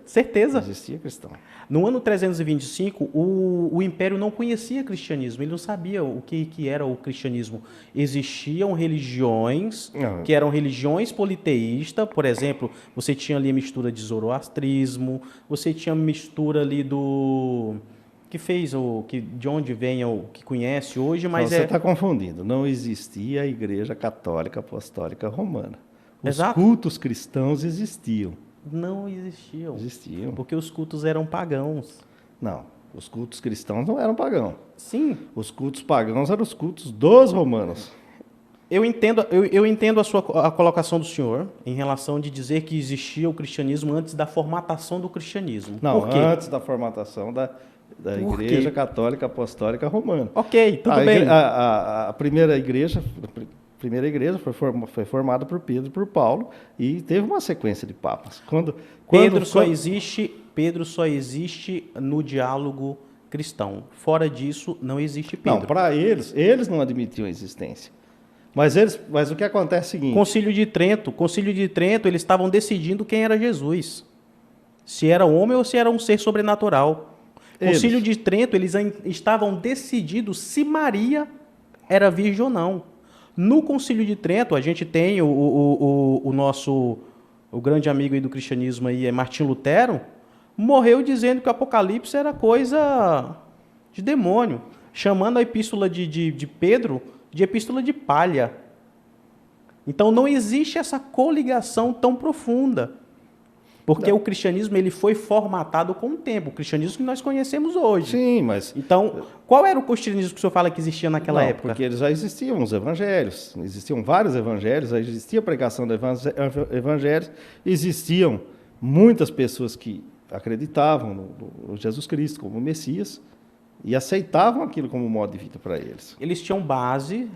certeza. Existia cristão. No ano 325, o Império não conhecia cristianismo, ele não sabia o que era o cristianismo. Existiam religiões, Não. que eram religiões politeístas, por exemplo, você tinha ali a mistura de zoroastrismo, você tinha a mistura ali do... que fez de onde vem o que conhece hoje, mas Você está confundindo. Não existia a Igreja Católica Apostólica Romana. Os Exato. cultos cristãos existiam. não existiam, Existiam. porque os cultos eram pagãos. Não, os cultos cristãos não eram pagãos. Sim, Os cultos pagãos eram os cultos dos romanos. eu entendo a colocação do senhor em relação de dizer que existia o cristianismo antes da formatação do cristianismo. Não, Por quê? antes da formatação da Por Igreja quê? Católica Apostólica Romana. Ok, tudo a, bem. A primeira igreja foi formada por Pedro e por Paulo e teve uma sequência de papas. Pedro só existe no diálogo cristão. Fora disso, não existe Pedro. Não, para eles não admitiam a existência. Mas o que acontece é o seguinte... Concílio de Trento, eles estavam decidindo quem era Jesus. Se era homem ou se era um ser sobrenatural. Eles. Concílio de Trento, eles estavam decididos se Maria era virgem ou não. No Concílio de Trento, a gente tem o nosso o grande amigo aí do cristianismo aí, é Martim Lutero, morreu dizendo que o Apocalipse era coisa de demônio, chamando a epístola de Pedro de epístola de palha. Então não existe essa coligação tão profunda. Porque o cristianismo ele foi formatado com o tempo, o cristianismo que nós conhecemos hoje. Sim, mas... Então, qual era o cristianismo que o senhor fala que existia naquela Não, época? porque eles já existiam os evangelhos, existiam vários evangelhos, já existia a pregação dos evangelhos, existiam muitas pessoas que acreditavam no Jesus Cristo como Messias e aceitavam aquilo como modo de vida para eles. Eles tinham base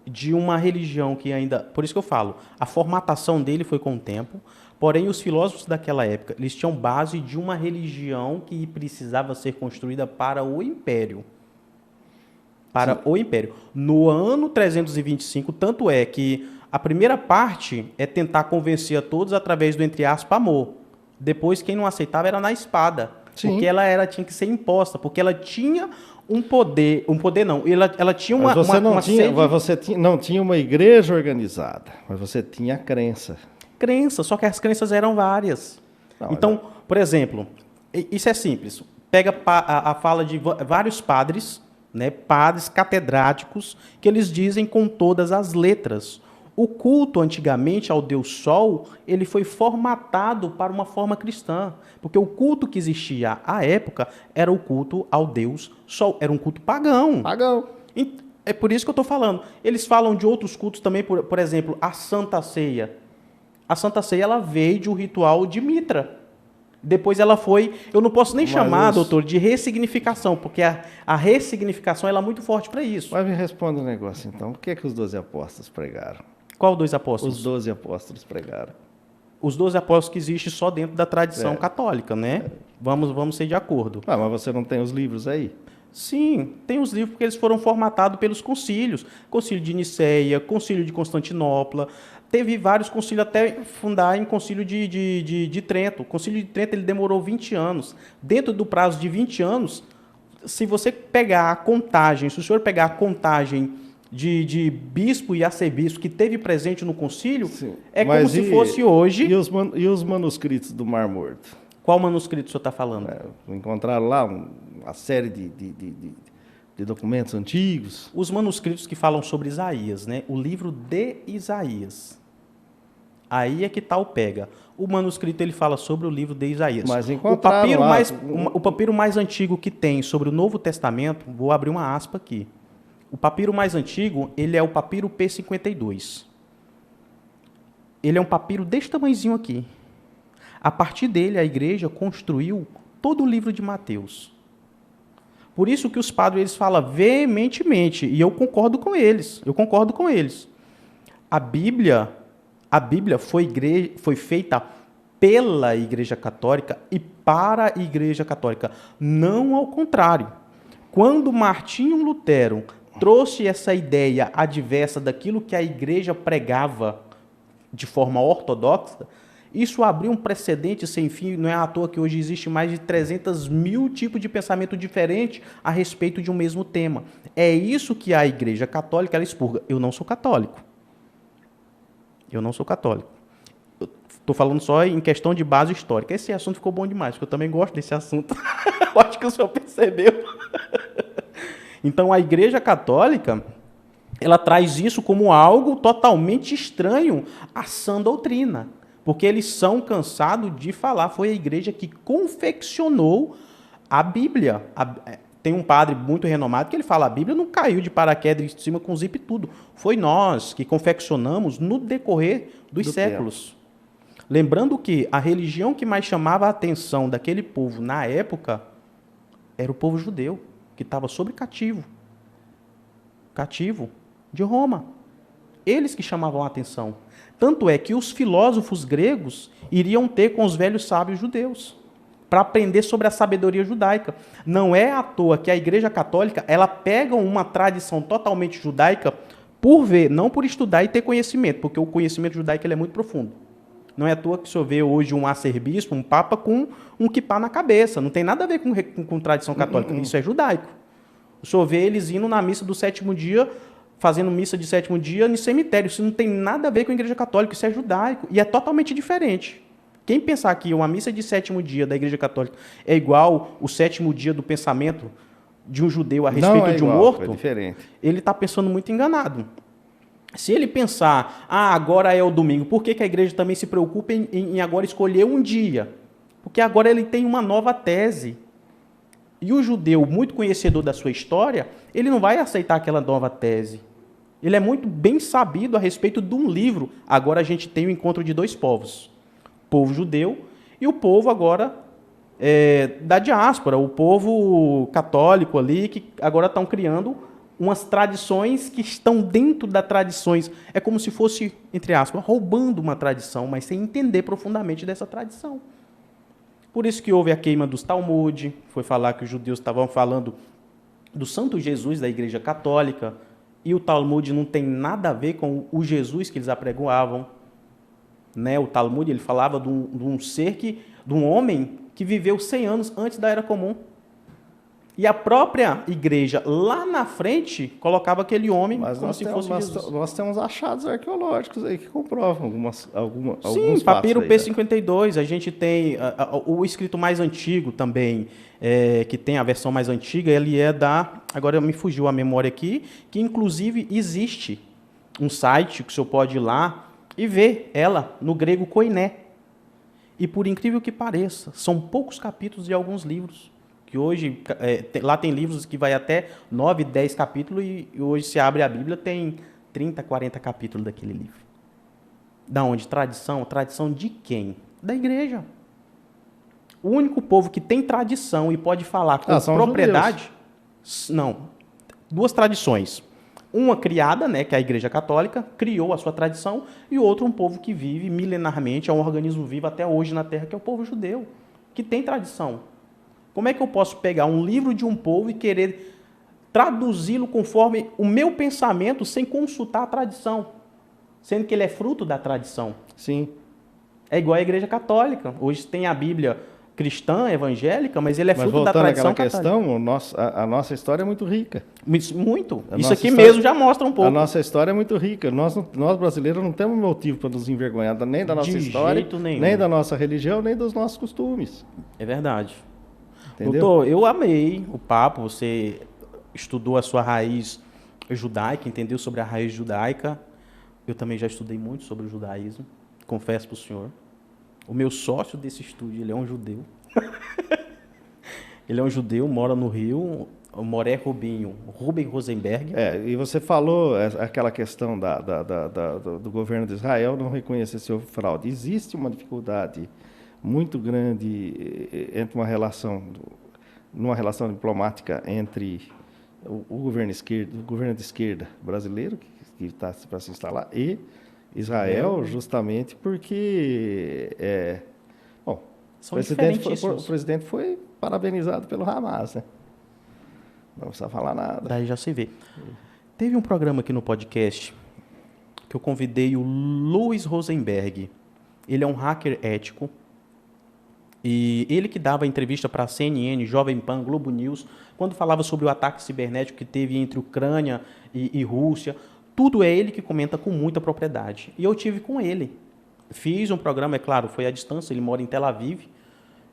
de uma religião que ainda... Por isso que eu falo, a formatação dele foi com o tempo, porém os filósofos daquela época, eles tinham base de uma religião que precisava ser construída para o Império. Para Sim. o Império. No ano 325, tanto é que a primeira parte é tentar convencer a todos através do, entre aspas, amor. Depois, quem não aceitava era na espada. Sim. Porque ela tinha que ser imposta, porque ela tinha um poder não, ela tinha uma... Mas você sede- não tinha uma igreja organizada, mas você tinha a crença. Crença, só que as crenças eram várias. Não, Então, por exemplo, isso é simples. Pega a fala de vários padres, né, padres catedráticos, que eles dizem com todas as letras. O culto antigamente ao Deus Sol, ele foi formatado para uma forma cristã, porque o culto que existia à época era o culto ao Deus Sol, era um culto pagão. Pagão. É por isso que eu estou falando. Eles falam de outros cultos também, por exemplo, a Santa Ceia. A Santa Ceia ela veio de um ritual de Mitra. Depois ela foi... Eu não posso nem chamar, doutor, de ressignificação, porque a ressignificação ela é muito forte para isso. Mas me responda um negócio, então. O que é que os 12 apóstolos pregaram? Qual 2 apóstolos? Os 12 apóstolos pregaram. Os 12 apóstolos que existem só dentro da tradição católica, né? Vamos ser de acordo. Ah, mas você não tem os livros aí? Sim, tem os livros porque eles foram formatados pelos concílios. Concílio de Nicéia, Concílio de Constantinopla. Teve vários concílios até fundar em Concílio de Trento. O Concílio de Trento ele demorou 20 anos. Dentro do prazo de 20 anos, se você pegar a contagem, se o senhor pegar a contagem de bispo e arcebispo que teve presente no concílio, Sim. é como Mas se fosse hoje... E os manuscritos do Mar Morto? Qual manuscrito o senhor está falando? Encontraram lá uma série de documentos antigos. Os manuscritos que falam sobre Isaías, né? O livro de Isaías. Aí é que está o pega. O manuscrito ele fala sobre o livro de Isaías. Mas o encontraram papiro, lá... o papiro mais antigo que tem sobre o Novo Testamento, vou abrir uma aspa aqui. O papiro mais antigo, ele é o papiro P52. Ele é um papiro deste tamanhozinho aqui. A partir dele, a igreja construiu todo o livro de Mateus. Por isso que os padres eles falam veementemente, e eu concordo com eles. A Bíblia foi feita pela Igreja Católica e para a Igreja Católica, não ao contrário. Quando Martinho Lutero trouxe essa ideia adversa daquilo que a igreja pregava de forma ortodoxa, isso abriu um precedente sem fim. Não é à toa que hoje existe mais de 300 mil tipos de pensamento diferente a respeito de um mesmo tema. É isso que a igreja católica ela expurga. Eu não sou católico. Eu não sou católico. Estou falando só em questão de base histórica. Esse assunto ficou bom demais, porque eu também gosto desse assunto. Eu acho que o senhor percebeu. Então, a Igreja Católica, ela traz isso como algo totalmente estranho à sã doutrina, porque eles são cansados de falar. Foi a igreja que confeccionou a Bíblia. Tem um padre muito renomado que ele fala, a Bíblia não caiu de paraquedas em cima com zip e tudo. Foi nós que confeccionamos no decorrer dos séculos. Lembrando que a religião que mais chamava a atenção daquele povo na época era o povo judeu, que estava sob cativo de Roma. Eles que chamavam a atenção. Tanto é que os filósofos gregos iriam ter com os velhos sábios judeus, para aprender sobre a sabedoria judaica. Não é à toa que a Igreja Católica ela pega uma tradição totalmente judaica por ver, não por estudar e ter conhecimento, porque o conhecimento judaico ele é muito profundo. Não é à toa que o senhor vê hoje um arcebispo, um papa com um quipá na cabeça. Não tem nada a ver com tradição católica. Isso é judaico. O senhor vê eles indo na missa do sétimo dia, fazendo missa de sétimo dia no cemitério. Isso não tem nada a ver com a Igreja Católica. Isso é judaico. E é totalmente diferente. Quem pensar que uma missa de sétimo dia da Igreja Católica é igual o sétimo dia do pensamento de um judeu a respeito de um morto, ele está pensando muito enganado. Se ele pensar, agora é o domingo, por que a igreja também se preocupa em agora escolher um dia? Porque agora ele tem uma nova tese. E o judeu, muito conhecedor da sua história, ele não vai aceitar aquela nova tese. Ele é muito bem sabido a respeito de um livro. Agora a gente tem o encontro de dois povos. O povo judeu e o povo agora da diáspora, o povo católico ali, que agora estão criando umas tradições que estão dentro das tradições. É como se fosse, entre aspas, roubando uma tradição, mas sem entender profundamente dessa tradição. Por isso que houve a queima dos Talmud, foi falar que os judeus estavam falando do Santo Jesus da Igreja Católica, e o Talmud não tem nada a ver com o Jesus que eles apregoavam. Né? O Talmud ele falava de um homem que viveu 100 anos antes da Era Comum. E a própria igreja, lá na frente, colocava aquele homem como se fosse Jesus. Nós temos achados arqueológicos aí que comprovam alguns Sim, papiro P52. A gente tem o escrito mais antigo também, que tem a versão mais antiga, ele é agora me fugiu a memória aqui, que inclusive existe um site que o senhor pode ir lá e ver ela no grego koiné. E por incrível que pareça, são poucos capítulos de alguns livros. Que hoje, lá tem livros que vai até 9, 10 capítulos, e hoje se abre a Bíblia, tem 30, 40 capítulos daquele livro. Da onde? Tradição? Tradição de quem? Da igreja. O único povo que tem tradição e pode falar com propriedade... Não. Duas tradições. Uma criada, né, que é a Igreja Católica, criou a sua tradição, e outro um povo que vive milenarmente, é um organismo vivo até hoje na Terra, que é o povo judeu, que tem tradição. Como é que eu posso pegar um livro de um povo e querer traduzi-lo conforme o meu pensamento sem consultar a tradição? Sendo que ele é fruto da tradição. Sim. É igual a Igreja Católica. Hoje tem a Bíblia cristã, evangélica, mas ele é fruto da tradição católica. A nossa história é muito rica. Muito. Isso aqui mesmo já mostra um pouco. A nossa história é muito rica. Nós brasileiros não temos motivo para nos envergonhar nem da nossa história, nem da nossa religião, nem dos nossos costumes. É verdade. Entendeu? Doutor, eu amei o papo, você estudou a sua raiz judaica, entendeu sobre a raiz judaica. Eu também já estudei muito sobre o judaísmo, confesso para o senhor. O meu sócio desse estúdio, ele é um judeu. Ele é um judeu, mora no Rio, Moré Rubinho, Ruben Rosenberg. E você falou aquela questão do governo de Israel não reconhecer seu fraude. Existe uma dificuldade muito grande entre numa relação diplomática entre o governo de esquerda brasileiro, que está para se instalar, e Israel, justamente porque o presidente foi parabenizado pelo Hamas, né? Não precisa falar nada. Daí já se vê. Teve um programa aqui no podcast que eu convidei o Luiz Rosenberg. Ele é um hacker ético. E ele que dava entrevista para a CNN, Jovem Pan, Globo News, quando falava sobre o ataque cibernético que teve entre Ucrânia e Rússia. Tudo é ele que comenta com muita propriedade. E eu tive com ele. Fiz um programa, é claro, foi à distância, ele mora em Tel Aviv.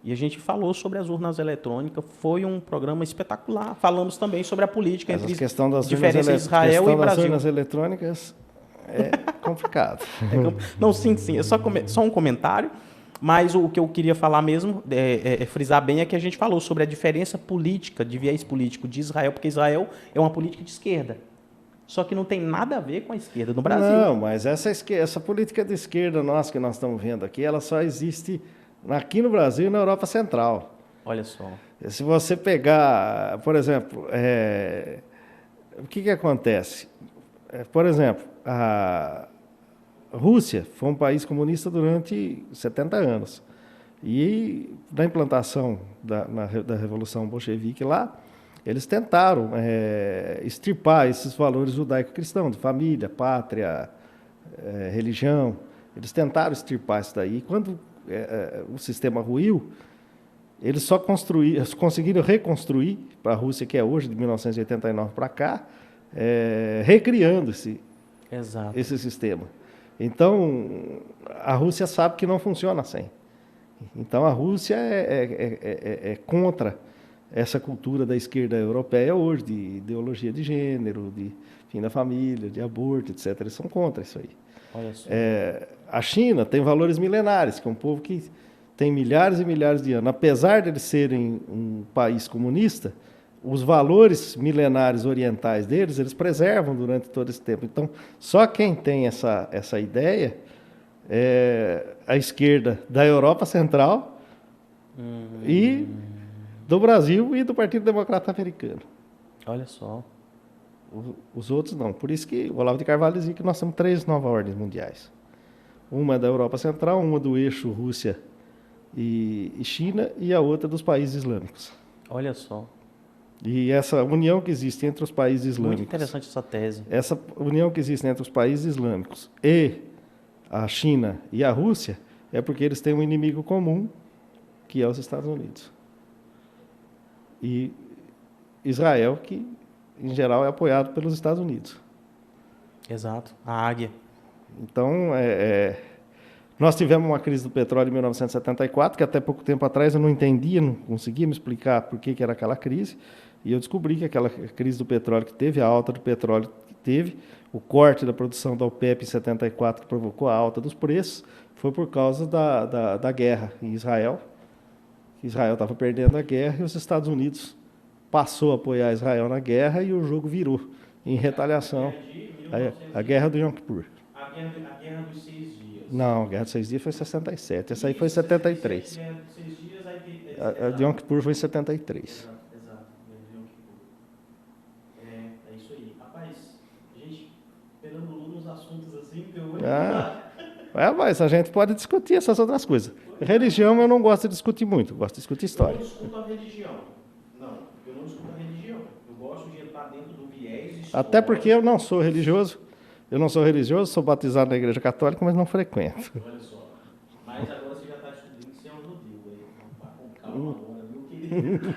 E a gente falou sobre as urnas eletrônicas. Foi um programa espetacular. Falamos também sobre a política entre diferença Israel e Brasil. A questão das urnas eletrônicas é complicado. Não, sim. É só um comentário. Mas o que eu queria falar mesmo, frisar bem, é que a gente falou sobre a diferença política, de viés político de Israel, porque Israel é uma política de esquerda. Só que não tem nada a ver com a esquerda no Brasil. Não, mas essa política de esquerda nossa que nós estamos vendo aqui, ela só existe aqui no Brasil e na Europa Central. Olha só. Se você pegar, por exemplo, o que acontece? Por exemplo, a Rússia foi um país comunista durante 70 anos. E na implantação da Revolução Bolchevique lá, eles tentaram extirpar esses valores judaico-cristãos, de família, pátria, religião. Eles tentaram extirpar isso daí. Quando o sistema ruiu, eles só conseguiram reconstruir para a Rússia, que é hoje, de 1989 para cá, recriando esse sistema. Então, a Rússia sabe que não funciona assim. Então, a Rússia é contra essa cultura da esquerda europeia hoje, de ideologia de gênero, de fim da família, de aborto, etc. Eles são contra isso aí. Olha só. A China tem valores milenares, que é um povo que tem milhares e milhares de anos. Apesar de eles serem um país comunista, os valores milenares orientais deles, eles preservam durante todo esse tempo. Então, só quem tem essa ideia é a esquerda da Europa Central e do Brasil e do Partido Democrata Americano. Olha só. Os outros não. Por isso que o Olavo de Carvalho dizia que nós temos 3 novas ordens mundiais. Uma é da Europa Central, uma do eixo Rússia e China e a outra dos países islâmicos. Olha só. E essa união que existe entre os países islâmicos... Muito interessante essa tese. Essa união que existe entre os países islâmicos e a China e a Rússia é porque eles têm um inimigo comum, que é os Estados Unidos. E Israel, que em geral é apoiado pelos Estados Unidos. Exato. A águia. Então, nós tivemos uma crise do petróleo em 1974, que até pouco tempo atrás eu não entendia, não conseguia me explicar por que era aquela crise. E eu descobri que aquela crise do petróleo que teve, a alta do petróleo que teve, o corte da produção da OPEP em 74, que provocou a alta dos preços, foi por causa da guerra em Israel. Israel estava perdendo a guerra e os Estados Unidos passou a apoiar Israel na guerra e o jogo virou em retaliação. A guerra do Yom Kippur. A guerra dos 6 dias. Não, a guerra dos 6 dias foi em 67. Essa aí foi em 73. A de Yom Kippur foi em 73. Exato. É isso aí. Rapaz, a gente perambulou nos assuntos assim, mas a gente pode discutir essas outras coisas. Religião eu não gosto de discutir muito, gosto de discutir história. Eu não discuto a religião. Não, eu não discuto a religião. Eu gosto de entrar dentro do viés histórico. Até porque eu não sou religioso. Eu não sou religioso, sou batizado na igreja católica, mas não frequento. Olha só. Mas agora você já está descobrindo que você é um judeu. Com calma agora, meu querido.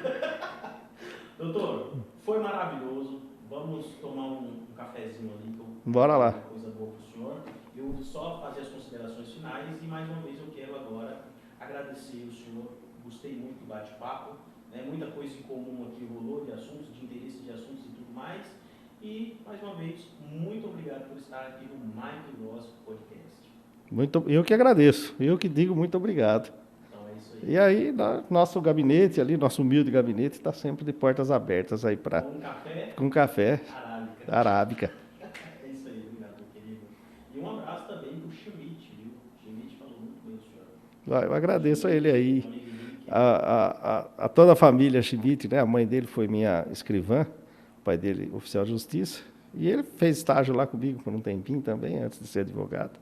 Doutor, foi maravilhoso. Vamos tomar um cafezinho ali. Bora lá. Coisa boa para o senhor. Eu só fazer as considerações finais e mais uma vez eu quero agora agradecer o senhor. Gostei muito do bate-papo. Né? Muita coisa em comum aqui rolou de assuntos, de interesse de assuntos e tudo mais. E, mais uma vez, muito obrigado por estar aqui no Mike Ross Podcast. Eu que agradeço. Eu que digo muito obrigado. Então é isso aí. E aí, nosso gabinete ali, nosso humilde gabinete, está sempre de portas abertas aí para... Com café. Arábica. É isso aí, obrigado, meu querido. E um abraço também para o Schmidt, viu? O Schmidt falou muito bem do senhor. Eu agradeço a ele aí. A toda a família Schmidt, né? A mãe dele foi minha escrivã, o pai dele oficial de justiça. E ele fez estágio lá comigo por um tempinho também, antes de ser advogado.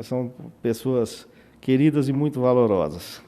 São pessoas queridas e muito valorosas.